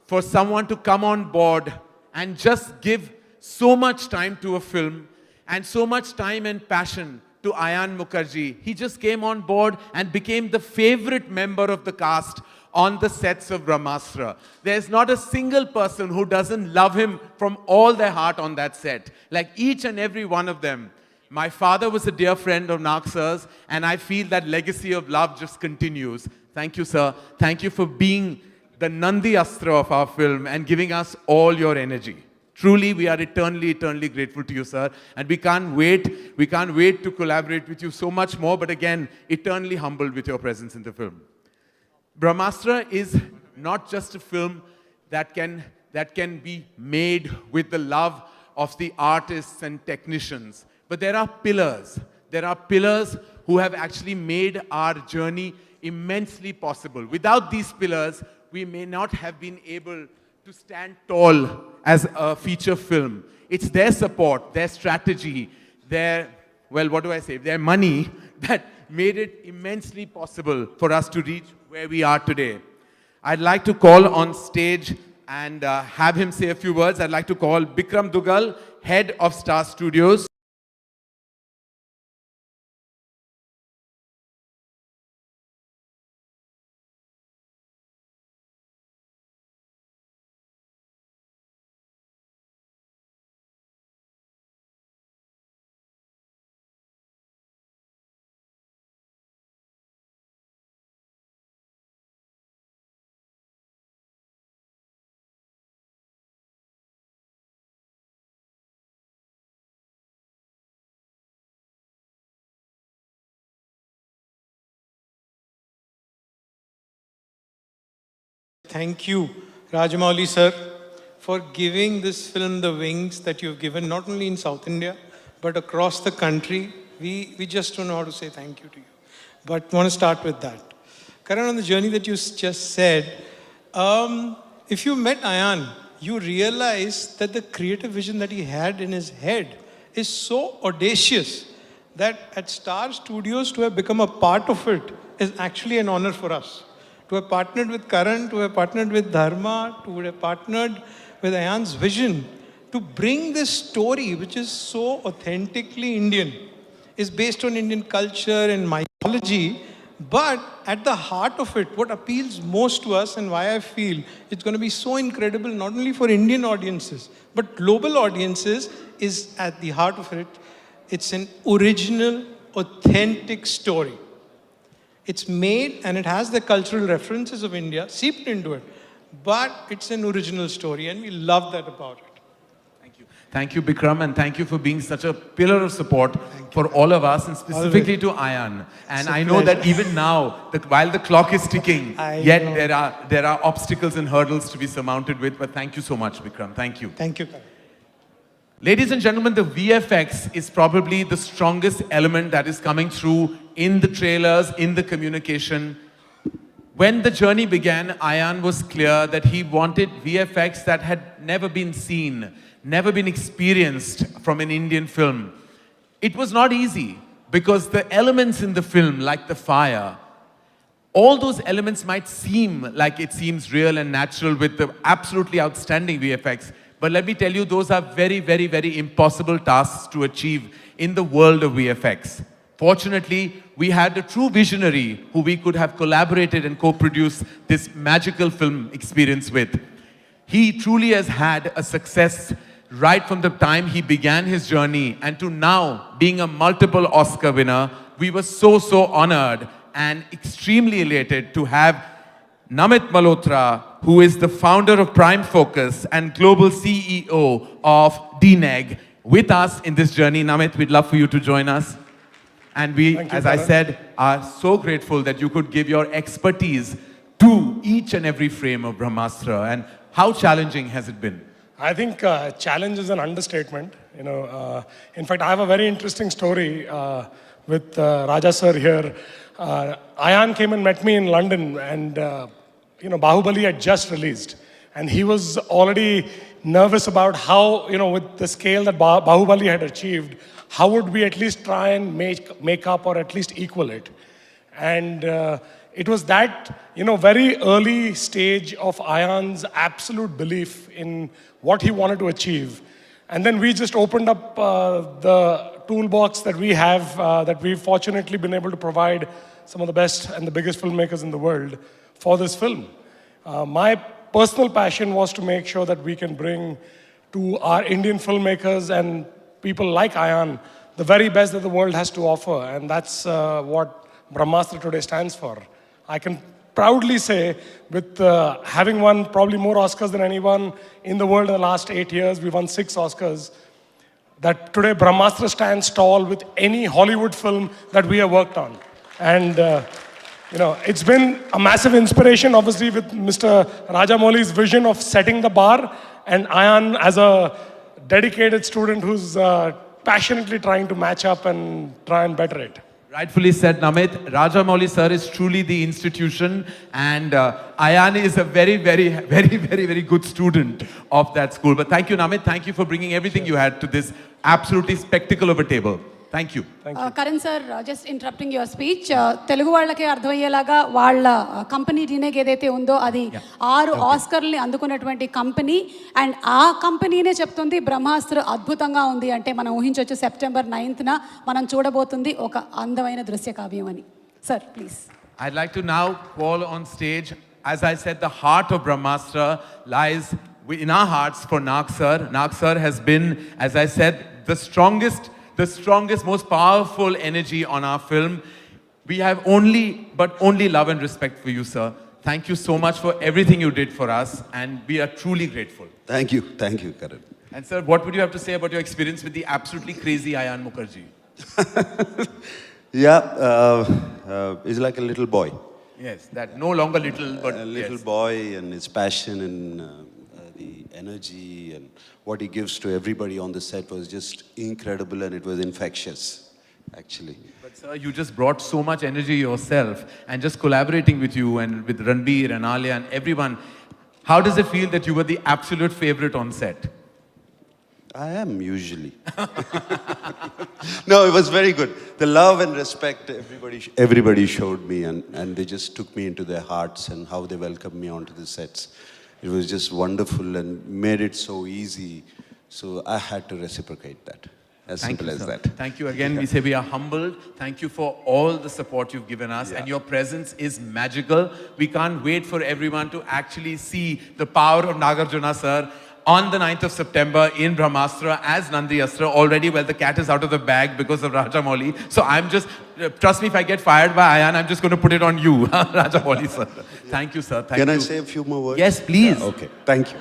for someone to come on board and just give so much time to a film and so much time and passion to Ayan Mukherjee. He just came on board and became the favorite member of the cast on the sets of BRAHMÄSTRA. There's not a single person who doesn't love him from all their heart on that set. Like each and every one of them. My father was a dear friend of Nag sir's, and I feel that legacy of love just continues. Thank you, sir. Thank you for being the Nandi Astra of our film and giving us all your energy. Truly, we are eternally, eternally grateful to you, sir. And we can't wait to collaborate with you so much more, but again, eternally humbled with your presence in the film. BRAHMÄSTRA is not just a film that can be made with the love of the artists and technicians, but there are pillars. There are pillars who have actually made our journey immensely possible. Without these pillars, we may not have been able to stand tall as a feature film. It's their support, their strategy, their money that made it immensely possible for us to reach where we are today. I'd like to call on stage and have him say a few words. I'd like to call Bikram Dugal, head of Star Studios. Thank you, Rajamouli sir, for giving this film the wings that you've given, not only in South India, but across the country. We just don't know how to say thank you to you. But I want to start with that. Karan, on the journey that you just said, if you met Ayan, you realize that the creative vision that he had in his head is so audacious that at Star Studios to have become a part of it is actually an honor for us. To have partnered with Karan, to have partnered with Dharma, to have partnered with Ayan's vision, to bring this story, which is so authentically Indian, is based on Indian culture and mythology, But at the heart of it, what appeals most to us and why I feel it's going to be so incredible, not only for Indian audiences, but global audiences, is at the heart of it. It's an original, authentic story. It's made and it has the cultural references of India seeped into it, but it's an original story, and we love that about it. Thank you, Bikram, and thank you for being such a pillar of support for all of us, and specifically to Ayan. And I know that even now, while the clock is ticking, yet there are obstacles and hurdles to be surmounted with. But thank you so much, Bikram. Thank you. Thank you. Ladies and gentlemen, the VFX is probably the strongest element that is coming through in the trailers, in the communication. When the journey began, Ayan was clear that he wanted VFX that had never been seen, never been experienced from an Indian film. It was not easy because the elements in the film, like the fire, all those elements might seem like it seems real and natural with the absolutely outstanding VFX. But let me tell you, those are very, very, very impossible tasks to achieve in the world of VFX. Fortunately, we had a true visionary who we could have collaborated and co-produced this magical film experience with. He truly has had a success right from the time he began his journey, and to now being a multiple Oscar winner. We were so honored and extremely elated to have Namit Malhotra, who is the founder of Prime Focus and global CEO of DNEG, with us in this journey. Namit, we'd love for you to join us. And we, as I said, are so grateful that you could give your expertise to each and every frame of Brahmastra. And how challenging has it been? I think challenge is an understatement. In fact, I have a very interesting story with Raja sir here. Ayan came and met me in London, and Bahubali had just released, and he was already nervous about how, with the scale that Bahubali had achieved, how would we at least try and make up or at least equal it? And it was that, very early stage of Ayan's absolute belief in what he wanted to achieve. And then we just opened up the toolbox that we have, that we've fortunately been able to provide some of the best and the biggest filmmakers in the world for this film. My personal passion was to make sure that we can bring to our Indian filmmakers and people like Ayan the very best that the world has to offer. And that's what Brahmastra today stands for. I can proudly say, with having won probably more Oscars than anyone in the world in the last 8 years, we won 6 Oscars, that today Brahmastra stands tall with any Hollywood film that we have worked on. And it's been a massive inspiration, obviously, with Mr. Rajamouli's vision of setting the bar, and Ayan as a dedicated student who's passionately trying to match up and try and better it. Rightfully said, Namit. Rajamouli sir is truly the institution, and Ayan is a very, very, very, very, very good student of that school. But thank you, Namit. Thank you for bringing everything you had to this absolutely spectacle of a table. Thank you. Karan sir, just interrupting your speech. Telugu వాళ్ళకి అర్థమయ్యేలాగా వాళ్ళ company డీనేగ్ ఏదైతే ఉందో అది 6 ఆస్కర్ని అందుకున్నటువంటి company, and ఆ కంపెనీనే చెప్తుంది బ్రహ్మాస్త్ర అద్భుతంగా ఉంది అంటే మనం ఊహించవచ్చు సెప్టెంబర్ 9th మనం చూడబోతుంది ఒక అందమైన దృశ్య కావ్యం అని. Sir please. I'd like to now call on stage, as I said, the heart of Brahmastra lies in our hearts for Nag sir. Nag sir has been, as I said, the strongest, most powerful energy on our film. We have only love and respect for you, sir. Thank you so much for everything you did for us, and we are truly grateful. Thank you, Karan. And sir, what would you have to say about your experience with the absolutely crazy Ayan Mukherjee? He's like a little boy. Yes, that no longer little, but A little yes. boy, and his passion and the energy and what he gives to everybody on the set was just incredible, and it was infectious, actually. But sir, you just brought so much energy yourself, and just collaborating with you and with Ranbir and Alia and everyone. How does it feel that you were the absolute favorite on set? I am usually. No, it was very good. The love and respect everybody showed me, and they just took me into their hearts, and how they welcomed me onto the sets. It was just wonderful and made it so easy. So I had to reciprocate that. As Thank simple you, as sir. that. Thank you again. We say we are humbled. Thank you for all the support you've given us, and your presence is magical. We can't wait for everyone to actually see the power of Nagarjuna, sir, on the 9th of September in Brahmastra as Nandi Astra. Already, well, the cat is out of the bag because of Rajamouli. So I'm just, trust me, if I get fired by Ayan, I'm just going to put it on you, Rajamouli, sir. Thank you, sir. Thank you. Can I say a few more words? Yes, please. Yeah, okay, thank you.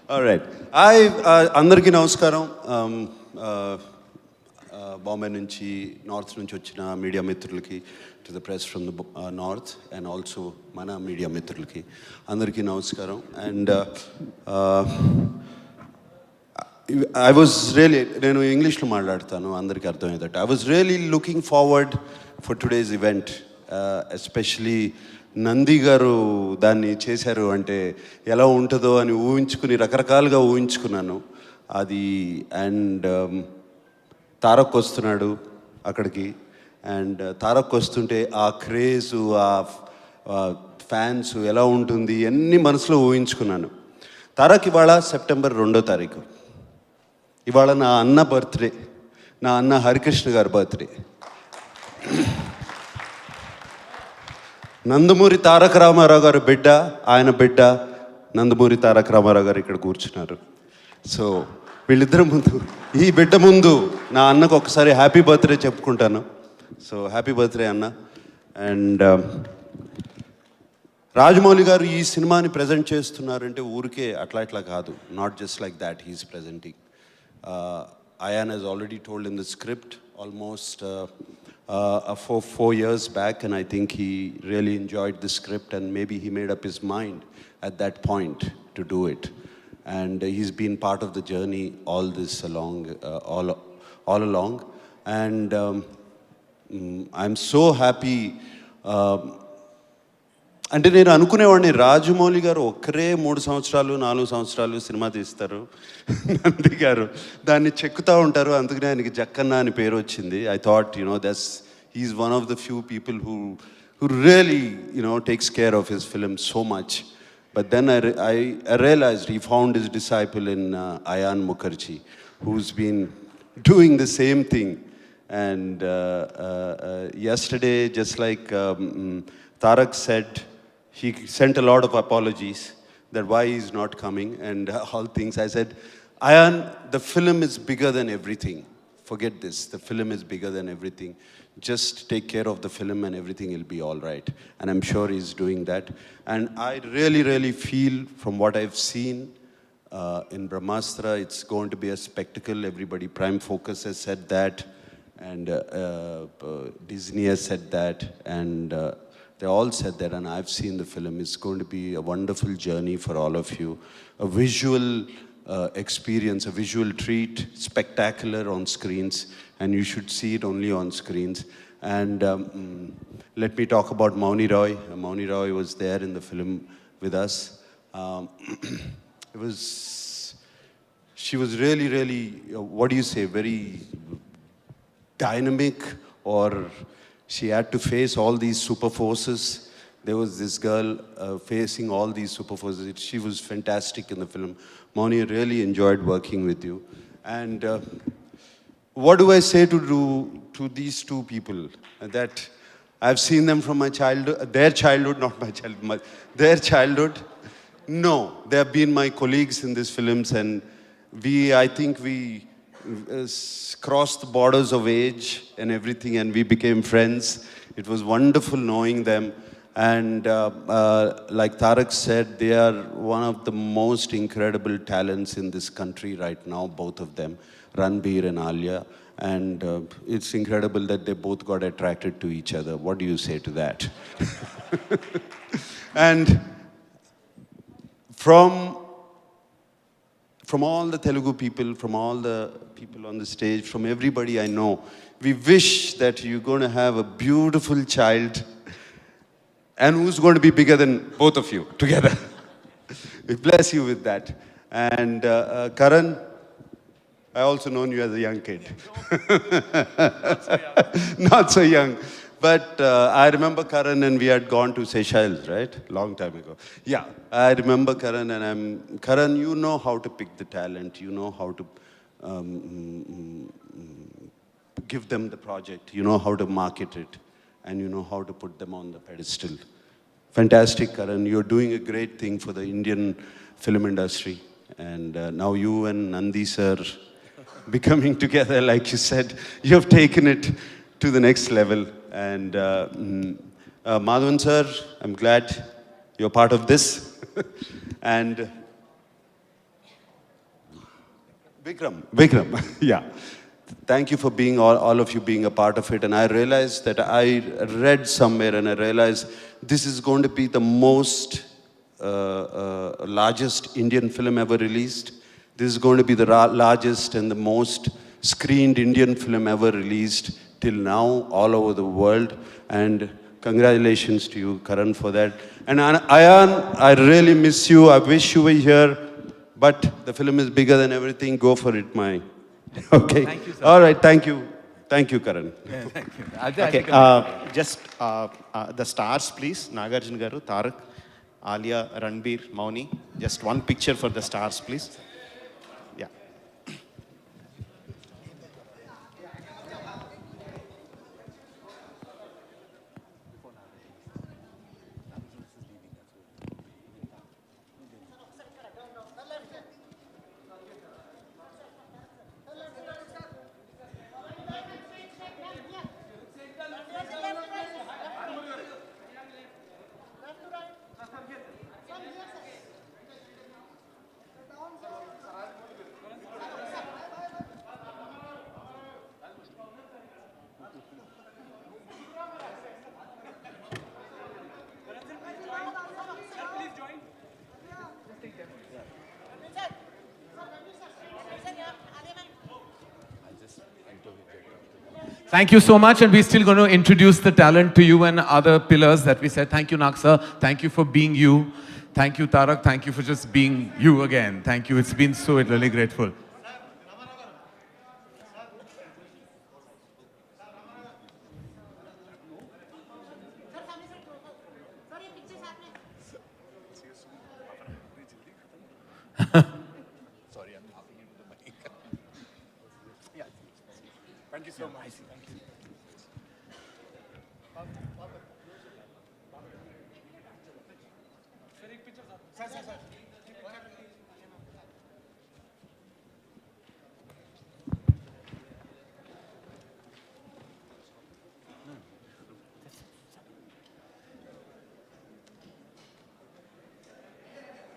All right. Andarki namaskaram. Bombay nunchi, north nunchi vachina media mitrulaki, to the press from the north, and also mana media mitrulaki. Andarki namaskaram. And I was really, nenu English lo maatladtanu, andarki ardhamayyedatu. I was really looking forward for today's event, especially Nandi గారు దాన్ని చేశారు అంటే ఎలా ఉంటుందో అని ఊహించుకుని రకరకాలుగా ఊహించుకున్నాను అది. And Tarak వస్తున్నాడు అక్కడికి, అండ్ తారక్ వస్తుంటే ఆ క్రేజు, ఆ ఫ్యాన్స్ ఎలా ఉంటుంది అన్నీ మనసులో ఊహించుకున్నాను. తారక్ ఇవాళ సెప్టెంబర్ 2వ తారీఖు, ఇవాళ నా అన్న బర్త్డే, నా అన్న హరికృష్ణ గారి బర్త్డే. నందమూరి తారక రామారావు గారు బిడ్డ, ఆయన బిడ్డ నందమూరి తారక రామారావు గారు ఇక్కడ కూర్చున్నారు. సో వీళ్ళిద్దరి ముందు, ఈ బిడ్డ ముందు నా అన్నకు ఒకసారి హ్యాపీ బర్త్డే చెప్పుకుంటాను. So happy birthday anna. And Rajamouli garu ఈ సినిమాని ప్రజెంట్ చేస్తున్నారంటే ఊరికే అట్లా ఇట్లా కాదు. Not just like that he is presenting. Ayan has already told in the script almost 4 years back, and I think he really enjoyed the script, and maybe he made up his mind at that point to do it. And he's been part of the journey all this along, all along. And I'm so happy. అంటే నేను అనుకునేవాడిని రాజమౌళి గారు ఒక్కరే 3 సంవత్సరాలు 4 సంవత్సరాలు cinema తీస్తారు, నంది గారు దాన్ని చెక్కుతూ ఉంటారు, అందుకనే ఆయనకి జక్కన్న అని పేరు వచ్చింది. I thought he's one of the few people who really takes care of his film so much. But then I realized he found his disciple in Ayan Mukherjee, who's been doing the same thing. And yesterday, just like Tarak said, he sent a lot of apologies that why he's not coming and all things. I said, Ayan, the film is bigger than everything. Forget this. The film is bigger than everything. Just take care of the film and everything will be all right. And I'm sure he's doing that. And I really, really feel from what I've seen in Brahmastra, it's going to be a spectacle. Everybody, Prime Focus has said that. And Disney has said that. And they all said that, and I've seen the film. It's going to be a wonderful journey for all of you. A visual experience, a visual treat, spectacular on screens, and you should see it only on screens. And let me talk about Mauni Roy. Mauni Roy was there in the film with us. She was really, really, what do you say, very dynamic, or she had to face all these super forces. There was this girl facing all these super forces. She was fantastic in the film. Mauni, really enjoyed working with you. And what do I say to these two people? That I've seen them from my childhood, their childhood, not my childhood, their childhood. No, they have been my colleagues in these films, and I think we crossed the borders of age and everything, and we became friends. It was wonderful knowing them. And like Tarak said, they are one of the most incredible talents in this country right now, both of them, Ranbir and Alia. And it's incredible that they both got attracted to each other. What do you say to that? And from all the Telugu people, from all the people on the stage, from everybody I know, we wish that you're going to have a beautiful child, and who's going to be bigger than both of you together. We bless you with that. And Karan, I also known you as a young kid. Not so young. But I remember Karan, and we had gone to Seychelles, right? Long time ago. Yeah, I remember Karan, and Karan, you know how to pick the talent. You know how to give them the project, you know how to market it, and you know how to put them on the pedestal. Fantastic, Karan. You're doing a great thing for the Indian film industry. And now you and Nandi sir becoming together, like you said, you have taken it to the next level. And Madhavan sir, I'm glad you're part of this. And Vikram, yeah. Thank you for being, all of you being a part of it. And I realized that I read somewhere and I realized this is going to be the most largest Indian film ever released. This is going to be the largest and the most screened Indian film ever released till now all over the world. And congratulations to you, Karan, for that. And Ayan, I really miss you. I wish you were here. But the film is bigger than everything. Go for it, my. Okay. Thank you, sir. All right. Thank you. Thank you, Karan. Yeah, thank you. Okay, just the stars, please. Nagarjuna garu, Tarak, Alia, Ranbir, Mauni. Just one picture for the stars, please. Yeah. Thank you so much, and we're still going to introduce the talent to you and other pillars that we said. Thank you, Naksa. Thank you for being you. Thank you, Tarak. Thank you for just being you again. Thank you. It's been so really grateful.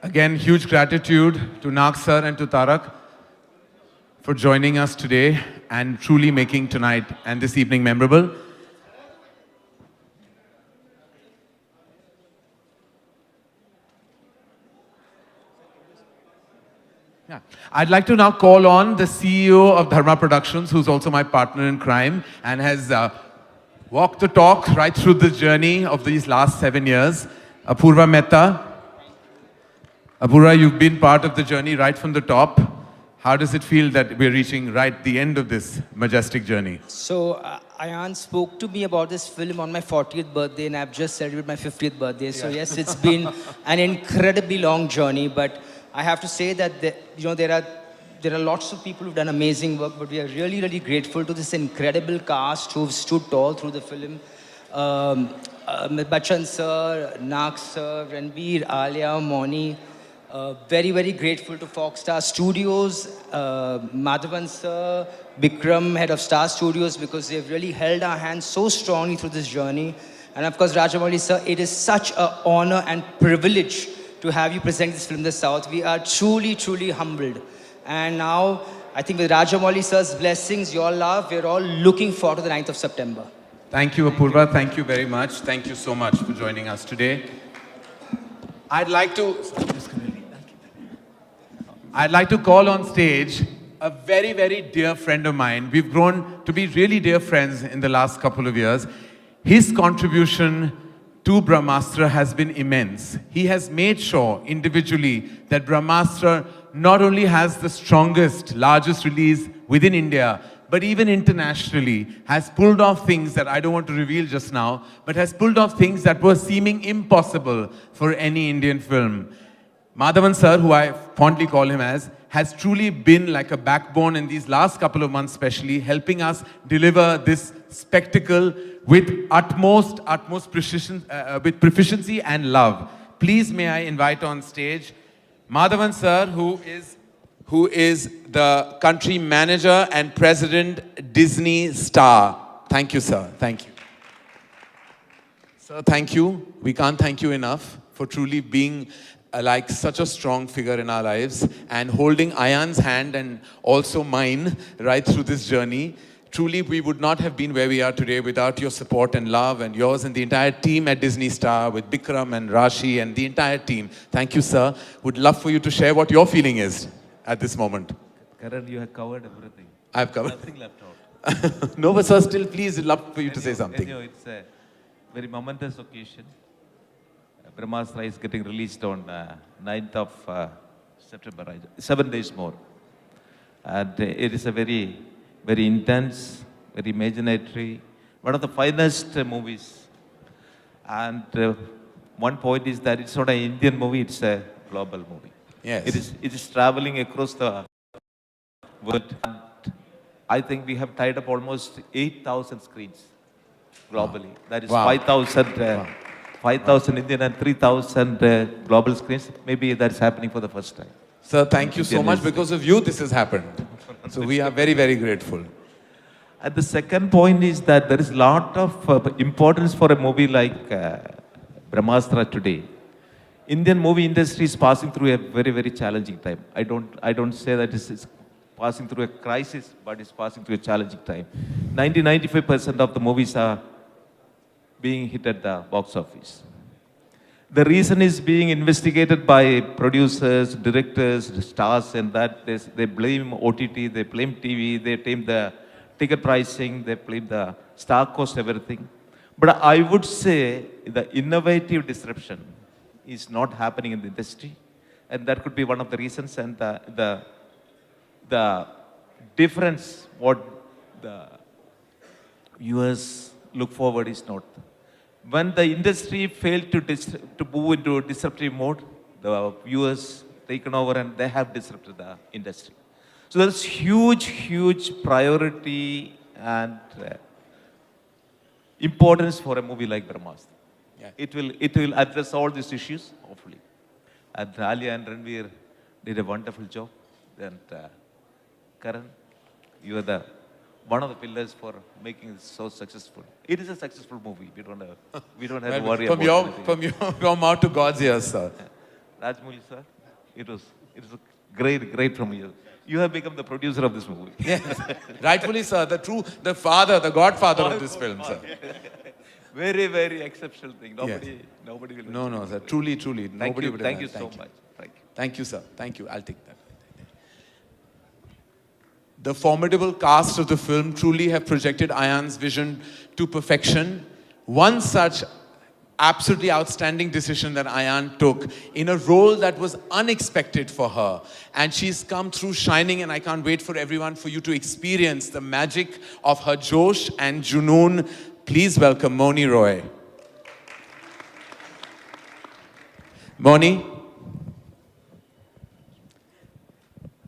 Again, huge gratitude to Nag sir and to Tarak for joining us today and truly making tonight and this evening memorable. Yeah. I'd like to now call on the CEO of Dharma Productions, who's also my partner in crime and has walked the talk right through the journey of these last 7 years, Apurva Mehta. Apurva, you've been part of the journey right from the top. How does it feel that we're reaching right the end of this majestic journey? So, Ayan spoke to me about this film on my 40th birthday, and I've just celebrated my 50th birthday. So, yes, it's been an incredibly long journey, but I have to say that there are lots of people who've done amazing work, but we are really, really grateful to this incredible cast who've stood tall through the film. Bachchan sir, Nag sir, Ranbir, Alia, Moni. Very, very grateful to Fox Star Studios, Madhavan sir, Bikram, head of Star Studios, because they've really held our hands so strongly through this journey. And of course, Rajamouli sir, it is such an honor and privilege to have you present this film in the South. We are truly, truly humbled. And now, I think with Rajamouli sir's blessings, your love, we're all looking forward to the 9th of September. Thank you, Apurva. Thank you very much. Thank you so much for joining us today. I'd like to call on stage a very, very dear friend of mine. We've grown to be really dear friends in the last couple of years. His contribution to Brahmastra has been immense. He has made sure individually that Brahmastra not only has the strongest, largest release within India, but even internationally has pulled off things that I don't want to reveal just now, but has pulled off things that were seeming impossible for any Indian film. Madhavan sir, who I fondly call him as, has truly been like a backbone in these last couple of months, especially helping us deliver this spectacle with utmost precision, with proficiency and love. Please may I invite on stage Madhavan sir, who is the country manager and president, Disney Star. Thank you, sir. Thank you. Sir, thank you. We can't thank you enough for truly being like such a strong figure in our lives and holding Ayan's hand and also mine right through this journey. Truly, we would not have been where we are today without your support and love and yours and the entire team at Disney Star with Bikram and Rashi and the entire team. Thank you, sir. Would love for you to share what your feeling is at this moment. Karan, you have covered everything. I've covered. Nothing left out. No, but sir, still please, love for you to say something. Anyhow, it's a very momentous occasion. BRAHMÄSTRAM is getting released on 9th of September, 7 days more. And it is a very, very intense, very imaginatory, one of the finest movies. And one point is that it's not an Indian movie, it's a global movie. Yes. It is traveling across the world. And I think we have tied up almost 8,000 screens globally. Wow. That is Wow. 5,000 Indian and 3,000 global screens. Maybe that's happening for the first time. Sir, thank you so Indian much. history. Because of you, this has happened. So we are very, very grateful. And the second point is that there is a lot of importance for a movie like BRAHMÄSTRAM today. Indian movie industry is passing through a very, very challenging time. I don't say that it's passing through a crisis, but it's passing through a challenging time. 95% of the movies are being hit at the box office. The reason is being investigated by producers, directors, stars, and that they blame OTT, they blame TV, they blame the ticket pricing, they blame the star cost, everything. But I would say the innovative disruption is not happening in the industry, and that could be one of the reasons. And the difference what the viewers look forward is not. When the industry failed to move into disruptive mode, the viewers taken over and they have disrupted the industry. So there's huge priority and importance for a movie like BRAHMÄSTRAM. Yeah. It will address all these issues, hopefully. And Alia and Ranbir did a wonderful job. And Karan, you are one of the pillars for making it so successful. It is a successful movie. We don't have to worry about anything. From your mouth to God's ears, sir. Rajamouli, sir, it was great from you. You have become the producer of this movie. Yes. Rightfully, sir. The godfather of this film, sir. Very, very exceptional thing. Yes. Nobody will. No, sir. Truly. Nobody would have Thank you done. so much. Thank you. Thank you, sir. Thank you. I'll take that. The formidable cast of the film truly have projected Ayan's vision to perfection. One such absolutely outstanding decision that Ayan took in a role that was unexpected for her. And she's come through shining, and I can't wait for you to experience the magic of her Josh and Junoon. Please welcome Moni Roy. Moni,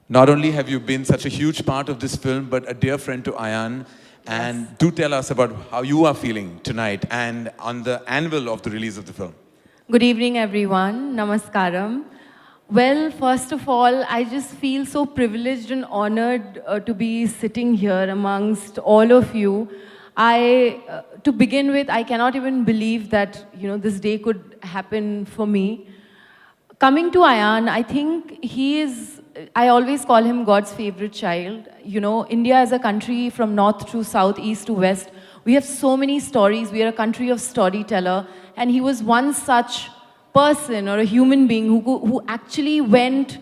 not only have you been such a huge part of this film, but a dear friend to Ayan. And do tell us about how you are feeling tonight and on the anvil of the release of the film. Good evening, everyone. Namaskaram. Well, first of all, I just feel so privileged and honored to be sitting here amongst all of you. To begin with, I cannot even believe that, this day could happen for me. Coming to Ayan, I think I always call him God's favorite child. India as a country from north to south, east to west, we have so many stories. We are a country of storyteller. And he was one such person or a human being who actually went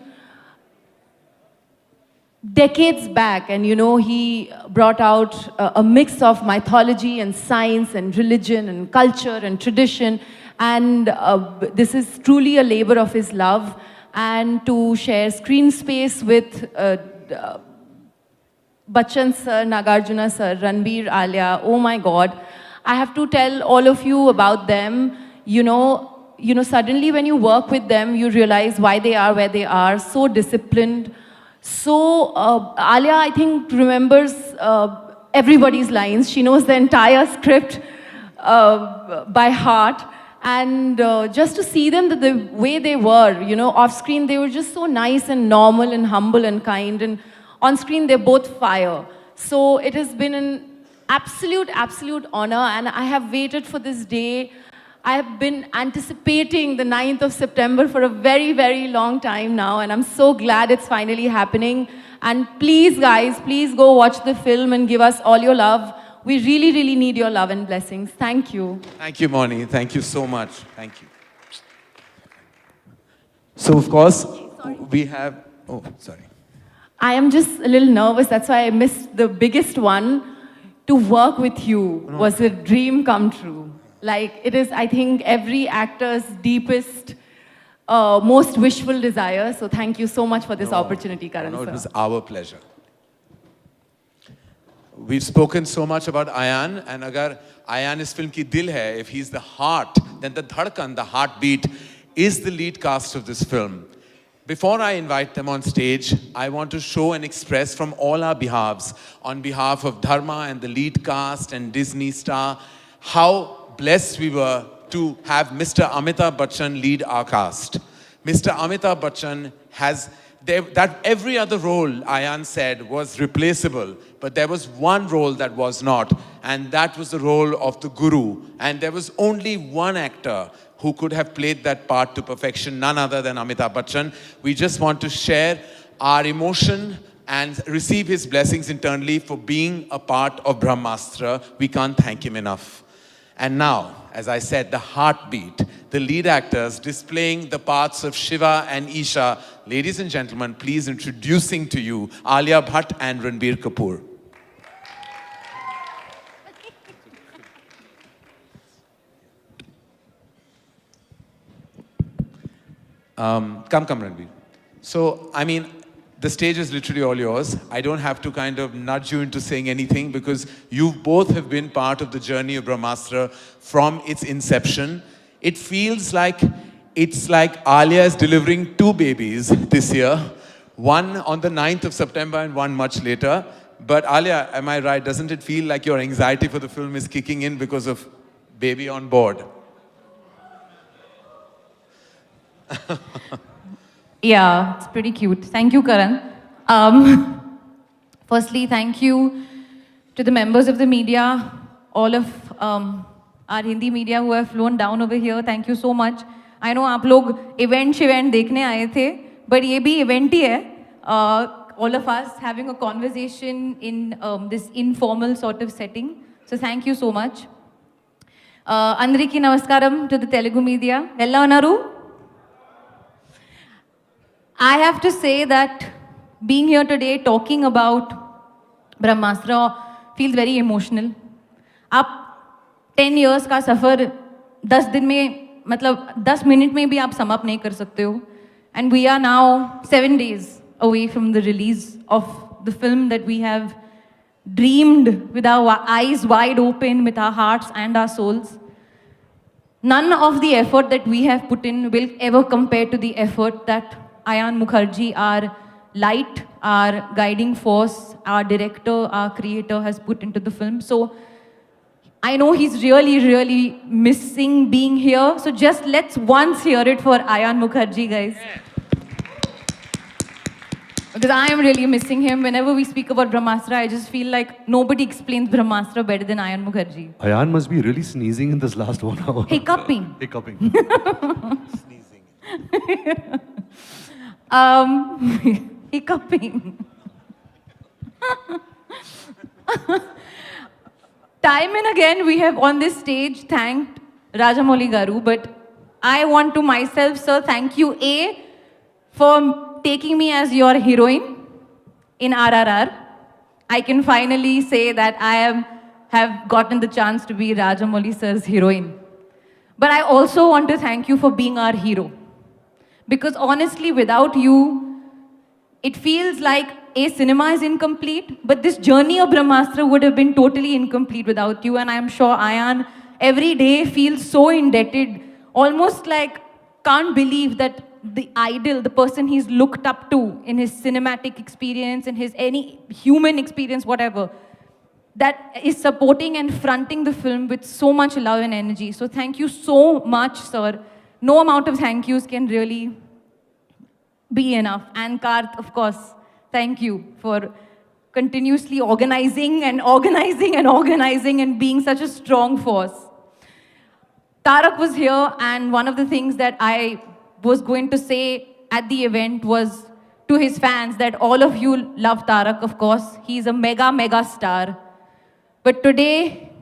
decades back and, he brought out a mix of mythology and science and religion and culture and tradition. And this is truly a labor of his love. And to share screen space with Bachchan sir, Nagarjuna sir, Ranbir, Alia, oh my God. I have to tell all of you about them. suddenly when you work with them, you realize why they are where they are, so disciplined. So, Alia, I think, remembers everybody's lines. She knows the entire script by heart. And just to see them the way they were, off screen, they were just so nice and normal and humble and kind. And on screen, they're both fire. So it has been an absolute honor. And I have waited for this day. I have been anticipating the 9th of September for a very long time now. And I'm so glad it's finally happening. And please, guys, please go watch the film and give us all your love. We really need your love and blessings. Thank you. Thank you, Moni. Thank you so much. Thank you. So, of course, we have... Oh, sorry. I am just a little nervous. That's why I missed the biggest one. To work with you was a dream come true. Like, it is, I think, every actor's deepest, most wishful desire. So thank you so much for this opportunity, Karan sir. It was our pleasure. We've spoken so much about Ayan, and agar Ayan is film ki dil hai, if he's the heart, then the dhadkan, the heartbeat, is the lead cast of this film. Before I invite them on stage, I want to show and express from all our behalves, on behalf of Dharma and the lead cast and Disney star, how blessed we were to have Mr. Amitabh Bachchan lead our cast. Mr. Amitabh Bachchan has... that every other role, Ayan said, was replaceable. But there was one role that was not. And that was the role of the Guru. And there was only one actor who could have played that part to perfection, none other than Amitabh Bachchan. We just want to share our emotion and receive his blessings internally for being a part of Brahmastra. We can't thank him enough. And now, as I said, the heartbeat, the lead actors displaying the parts of Shiva and Isha. Ladies and gentlemen, please introducing to you Alia Bhatt and Ranbir Kapoor. Come, Ranbir. So, I mean, the stage is literally all yours. I don't have to kind of nudge you into saying anything because you both have been part of the journey of Brahmastra from its inception. It feels like it's like Alia is delivering two babies this year, one on the 9th of September and one much later. But Alia, am I right? Doesn't it feel like your anxiety for the film is kicking in because of baby on board? Yeah, it's pretty cute. Thank you, Karan. Firstly, thank you to the members of the media, all of our Hindi media who have flown down over here. Thank you so much. I know आप लोग event देखने आए थे, but ये भी event ही है. All of us having a conversation in this informal sort of setting. So thank you so much. Andriki namaskaram to the Telugu media. Ella unaru. I have to say that being here today talking about Brahmastra feels very emotional. आप 10 years का सफ़र 10 दिन में मतलब 10 minute में भी आप sum up नहीं कर सकते हो. And we are now 7 days away from the release of the film that we have dreamed with our eyes wide open, with our hearts and our souls. None of the effort that we have put in will ever compare to the effort that Ayan Mukherjee, our light, our guiding force, our director, our creator has put into the film. So I know he's really missing being here. So just let's once hear it for Ayan Mukherjee, guys. Because I am really missing him. Whenever we speak about Brahmastra, I just feel like nobody explains Brahmastra better than Ayan Mukherjee. Ayan must be really sneezing in this last 1 hour. Hiccuping. Hiccuping. Hiccuping. Time and again, we have on this stage thanked Rajamouli Garu, but I want to myself, sir, thank you, A, for taking me as your heroine in RRR. I can finally say that I have gotten the chance to be Rajamouli sir's heroine. But I also want to thank you for being our hero. Because honestly, without you, it feels like cinema is incomplete, but this journey of Brahmastra would have been totally incomplete without you. And I'm sure Ayan every day feels so indebted almost like can't believe that the idol, the person he's looked up to in his cinematic experience, in his any human experience, whatever, that is supporting and fronting the film with so much love and energy. So thank you so much, sir. No amount of thank yous can really be enough. And Karth, of course, thank you for continuously organizing and organizing and organizing and being such a strong force. Tarak was here, and one of the things that I was going to say at the event was to his fans that all of you love Tarak, of course. He's a mega, mega star. But today,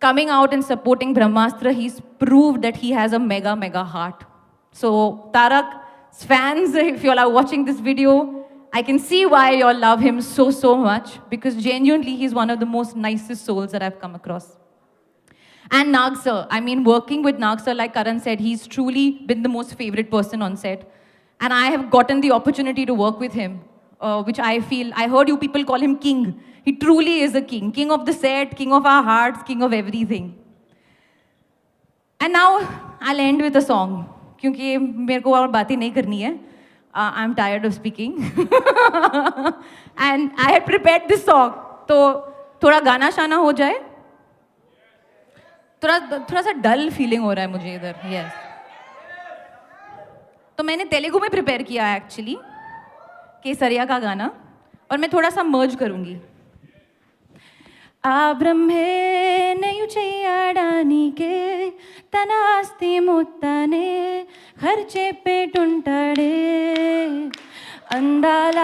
coming out and supporting Brahmastra, he's proved that he has a mega, mega heart. So Tarak's fans, if you all are watching this video, I can see why you all love him so, so much, because genuinely he's one of the most nicest souls that I've come across. And Nag sir, I mean, working with Nag sir, like Karan said, he's truly been the most favorite person on set. And I have gotten the opportunity to work with him, which I feel, I heard you people call him king. He truly is a king. King of the set, king of our hearts, king of everything. And now, I'll end with a song. क्योंकि मेरे को और बातें नहीं करनी है. I'm tired of speaking. And I had prepared this song. तो थोड़ा गाना शाना हो जाए. थोड़ा सा डल फीलिंग हो रहा है मुझे इधर. Yes. तो मैंने तेलुगु में प्रिपेयर किया है एक्चुअली, केसरिया का गाना, और मैं थोड़ा सा मर्ज करूंगी. ఆ బ్రహ్మే నెయు చెయ్యడానికే తన ఆస్తి మొత్తానే ఖర్చెపెట్టుంటాడే. అందాల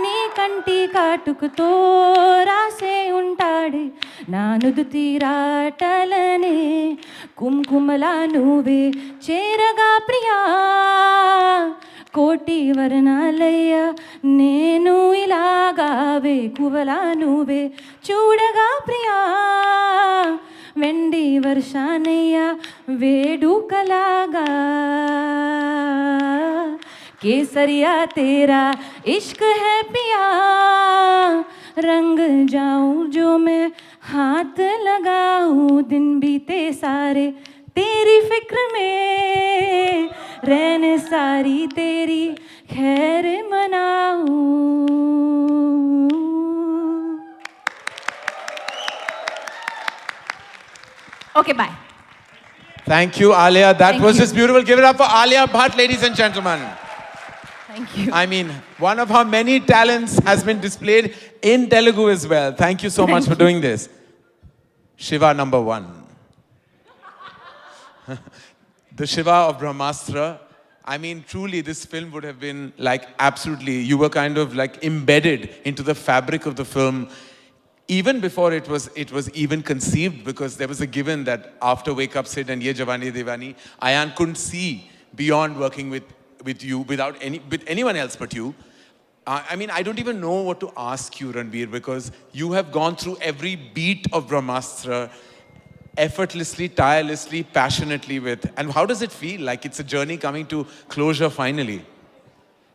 నీ కంటి కాటుకుతో రాసే ఉంటాడే నా నుదుటి రాటలనే కుంకుమలా నువ్వే చేరగా ప్రియా. కోటి వర్ణాలయ్యా నేను ఇలాగా వేకువలా నువ్వే చూడగా ప్రియా. వెండి వర్షానయ్యా వేడుకలాగా केसरिया तेरा इश्क है पिया. रंग जाऊं जो मैं हाथ लगाऊं दिन बीते सारे तेरी फिक्र में रहने सारी तेरी खैर मनाऊं. Okay, bye. Thank you, Alia. That was just beautiful. Give it up for Alia Bhatt, ladies and gentlemen. Thank you. I mean, one of her many talents has been displayed in Telugu as well. Thank you so much for doing this. Shiva number 1. The Shiva of Brahmastra. I mean, truly, this film would have been like absolutely, you were kind of like embedded into the fabric of the film even before it was even conceived, because there was a given that after Wake Up Sid and Ye Jawani Diwani, Ayan couldn't see beyond working with you, with anyone else but you. I mean, I don't even know what to ask you, Ranbir, because you have gone through every beat of Brahmastra effortlessly, tirelessly, passionately with. And how does it feel? Like it's a journey coming to closure finally.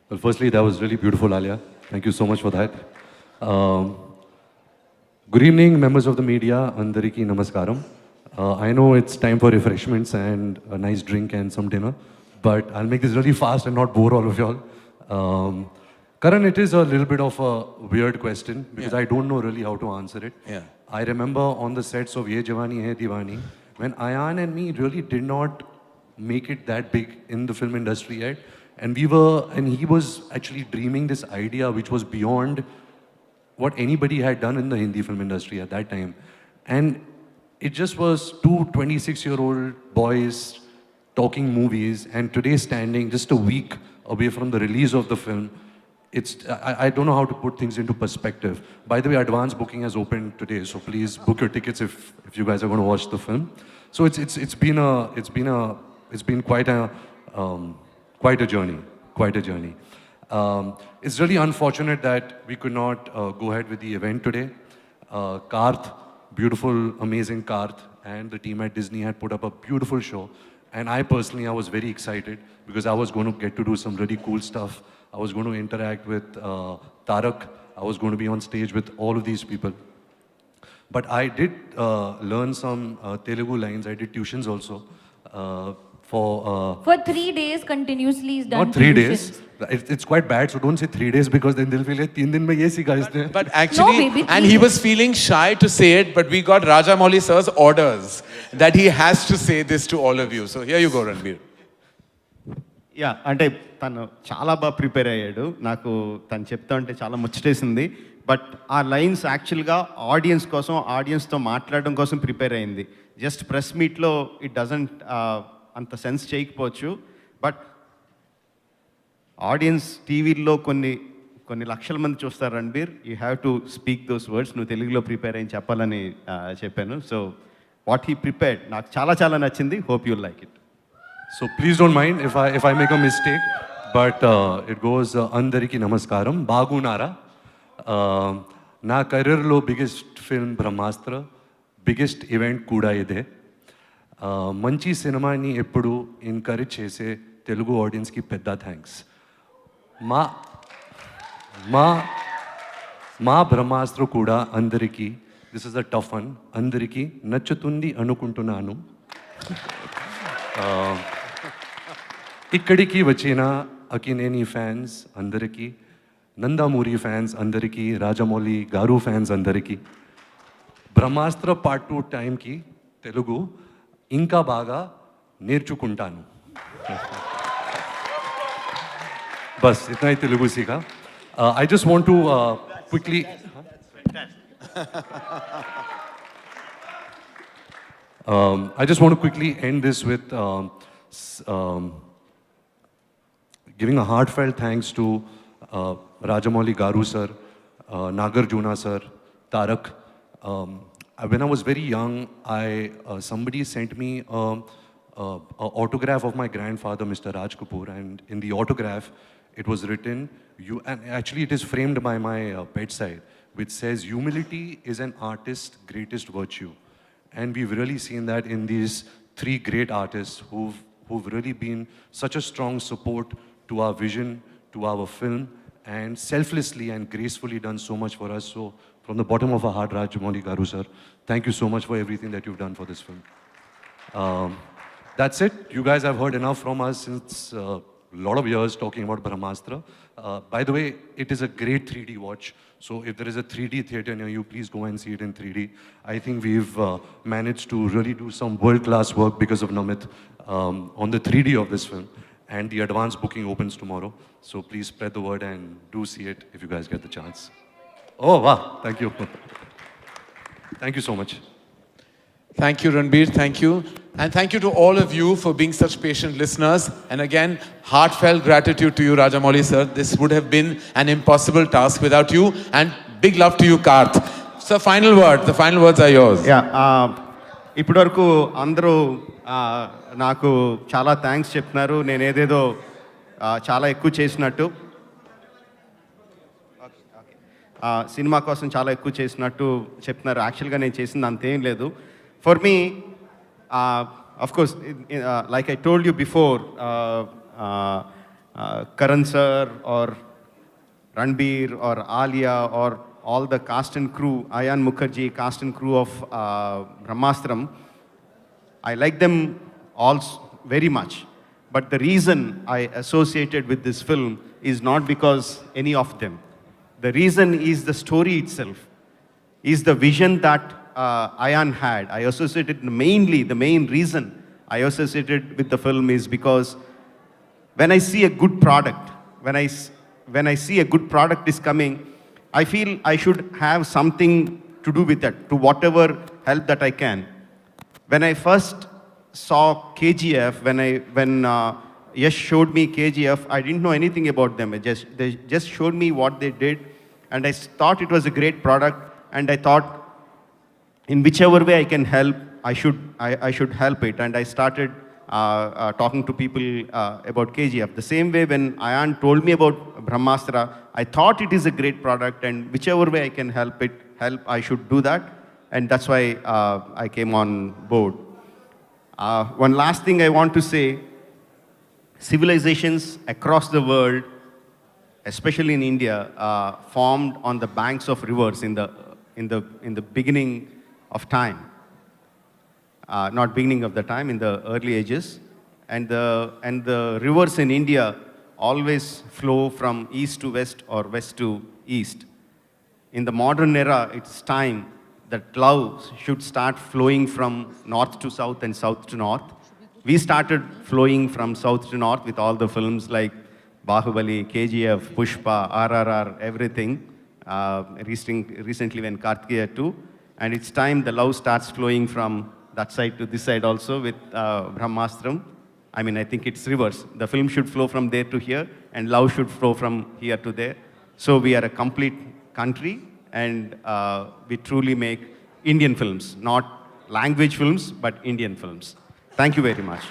Well, firstly, that was really beautiful, Alia. Thank you so much for that. Good evening, members of the media. Andariki namaskaram. I know it's time for refreshments and a nice drink and some dinner, but I'll make this really fast and not bore all of y'all. Karan, it is a little bit of a weird question because I don't know really how to answer it. Yeah. I remember on the sets of Ye Jawani Hai Diwani, when Ayan and me really did not make it that big in the film industry yet, and he was actually dreaming this idea which was beyond what anybody had done in the Hindi film industry at that time. And it just was two 26-year-old boys talking movies, and today standing just a week away from the release of the film, I don't know how to put things into perspective. By the way, advance booking has opened today, so please book your tickets if you guys are going to watch the film. So it's been quite a journey. It's really unfortunate that we could not go ahead with the event today. Karth, beautiful, amazing Karth, and the team at Disney had put up a beautiful show. And I personally, I was very excited because I was going to get to do some really cool stuff. I was going to interact with Tarak. I was going to be on stage with all of these people. But I did learn some Telugu lines. I did tuitions also. For 3 days continuously he's done not 3 tuitions. days. It's quite bad, so don't say 3 days because then they'll feel like 3 din mein ye sikha isne. But actually, maybe and he was feeling shy to say it, but we got Rajamouli sir's orders that he has to say this to all of you. So here you go, Ranbir. Yeah అంటే తను చాలా బాగా prepare అయ్యాడు. నాకు తను చెప్తా ఉంటే చాలా ముచ్చటేసింది. బట్ ఆ లైన్స్ యాక్చువల్గా ఆడియన్స్ కోసం, ఆడియన్స్తో మాట్లాడడం కోసం ప్రిపేర్ అయింది. జస్ట్ ప్రెస్ మీట్లో ఇట్ డజంట్ అంత సెన్స్ చేయకపోవచ్చు. బట్ ఆడియన్స్ టీవీల్లో కొన్ని లక్షల మంది చూస్తారు Ranbir. You have to speak those words. నువ్వు తెలుగులో ప్రిపేర్ అయ్యి చెప్పాలని చెప్పాను. సో వాట్ హీ ప్రిపేర్డ్ నాకు చాలా చాలా నచ్చింది. Hope you like it. So please don't mind if I make a mistake, but it goes Andariki Namaskaram, Bagunara. Na career lo biggest film Brahmastra, biggest event kuda ide. Manchi cinema ni eppudu encourage chese Telugu audience ki pedda thanks. Ma Brahmastra kuda Andariki, this is a tough one. Andariki nachutundi anukuntunanu. ఇక్కడికి వచ్చిన Akkineni fans అందరికీ, Nandamuri fans అందరికీ, రాజమౌళి గారు fans అందరికీ, బ్రహ్మాస్త్ర part 2 టైంకి తెలుగు ఇంకా బాగా నేర్చుకుంటాను. బస్ ఇतना ही तेलुगु सीखा. I just want to quickly I just want to quickly end this with giving a heartfelt thanks to Rajamouli Garu sir, Nagarjuna sir, Tarak. When I was very young, somebody sent me an autograph of my grandfather, Mr. Raj Kapoor, and in the autograph, it was written, and actually it is framed by my bedside, which says, "Humility is an artist's greatest virtue." And we've really seen that in these 3 great artists who've really been such a strong support to our vision, to our film, and selflessly and gracefully done so much for us. So from the bottom of our heart, Rajamouli Garu sir, thank you so much for everything that you've done for this film. That's it. You guys have heard enough from us since a lot of years talking about Brahmastra. By the way, it is a great 3D watch. So if there is a 3D theater near you, please go and see it in 3D. I think we've managed to really do some world-class work because of Namit on the 3D of this film. And the advance booking opens tomorrow. So please spread the word and do see it if you guys get the chance. Oh, wow. Thank you. Thank you so much. Thank you, Ranbir. Thank you. And thank you to all of you for being such patient listeners. And again, heartfelt gratitude to you, Rajamouli sir. This would have been an impossible task without you. And big love to you, Karth. So final word. The final words are yours. Yeah. ఇప్పటివరకు అందరూ నాకు చాలా thanks చెప్తున్నారు. నేను ఏదేదో చాలా ఎక్కువ చేసినట్టు, సినిమా కోసం చాలా ఎక్కువ చేసినట్టు చెప్తున్నారు. యాక్చువల్గా నేను చేసింది అంతేం లేదు. For me, of course, like I told you before, Karan sir or Ranbir or Alia or all the cast and crew, Ayan Mukherjee, cast and crew of BRAHMÄSTRAM, I like them all very much. But the reason I associated with this film is not because any of them. The reason is the story itself, is the vision that Ayan had. I associated mainly, the main reason I associated with the film is because when I see a good product, when I see a good product is coming, I feel I should have something to do with that, to whatever help that I can. When I first saw KGF, when Yash showed me KGF, I didn't know anything about them. They just showed me what they did, and I thought it was a great product, and I thought in whichever way I can help, I should help it. And I started talking to people about KGF. The same way when Ayan told me about Brahmastra, I thought it is a great product, and whichever way I can help, I should do that. And that's why I came on board. One last thing I want to say, civilizations across the world, especially in India, formed on the banks of rivers in the beginning of time. not beginning of the time, in the early ages. And the rivers in India always flow from east to west or west to east. In the modern era, it's time that love should start flowing from north to south and south to north. We started flowing from south to north with all the films like Bahubali, KGF, Pushpa, RRR, everything. Recently when Kartikeya 2. And it's time the love starts flowing from that side to this side also with BRAHMÁSTRAM. I mean, I think it's reverse. The film should flow from there to here, and love should flow from here to there. So we are a complete country, and we truly make Indian films, not language films, but Indian films. Thank you very much.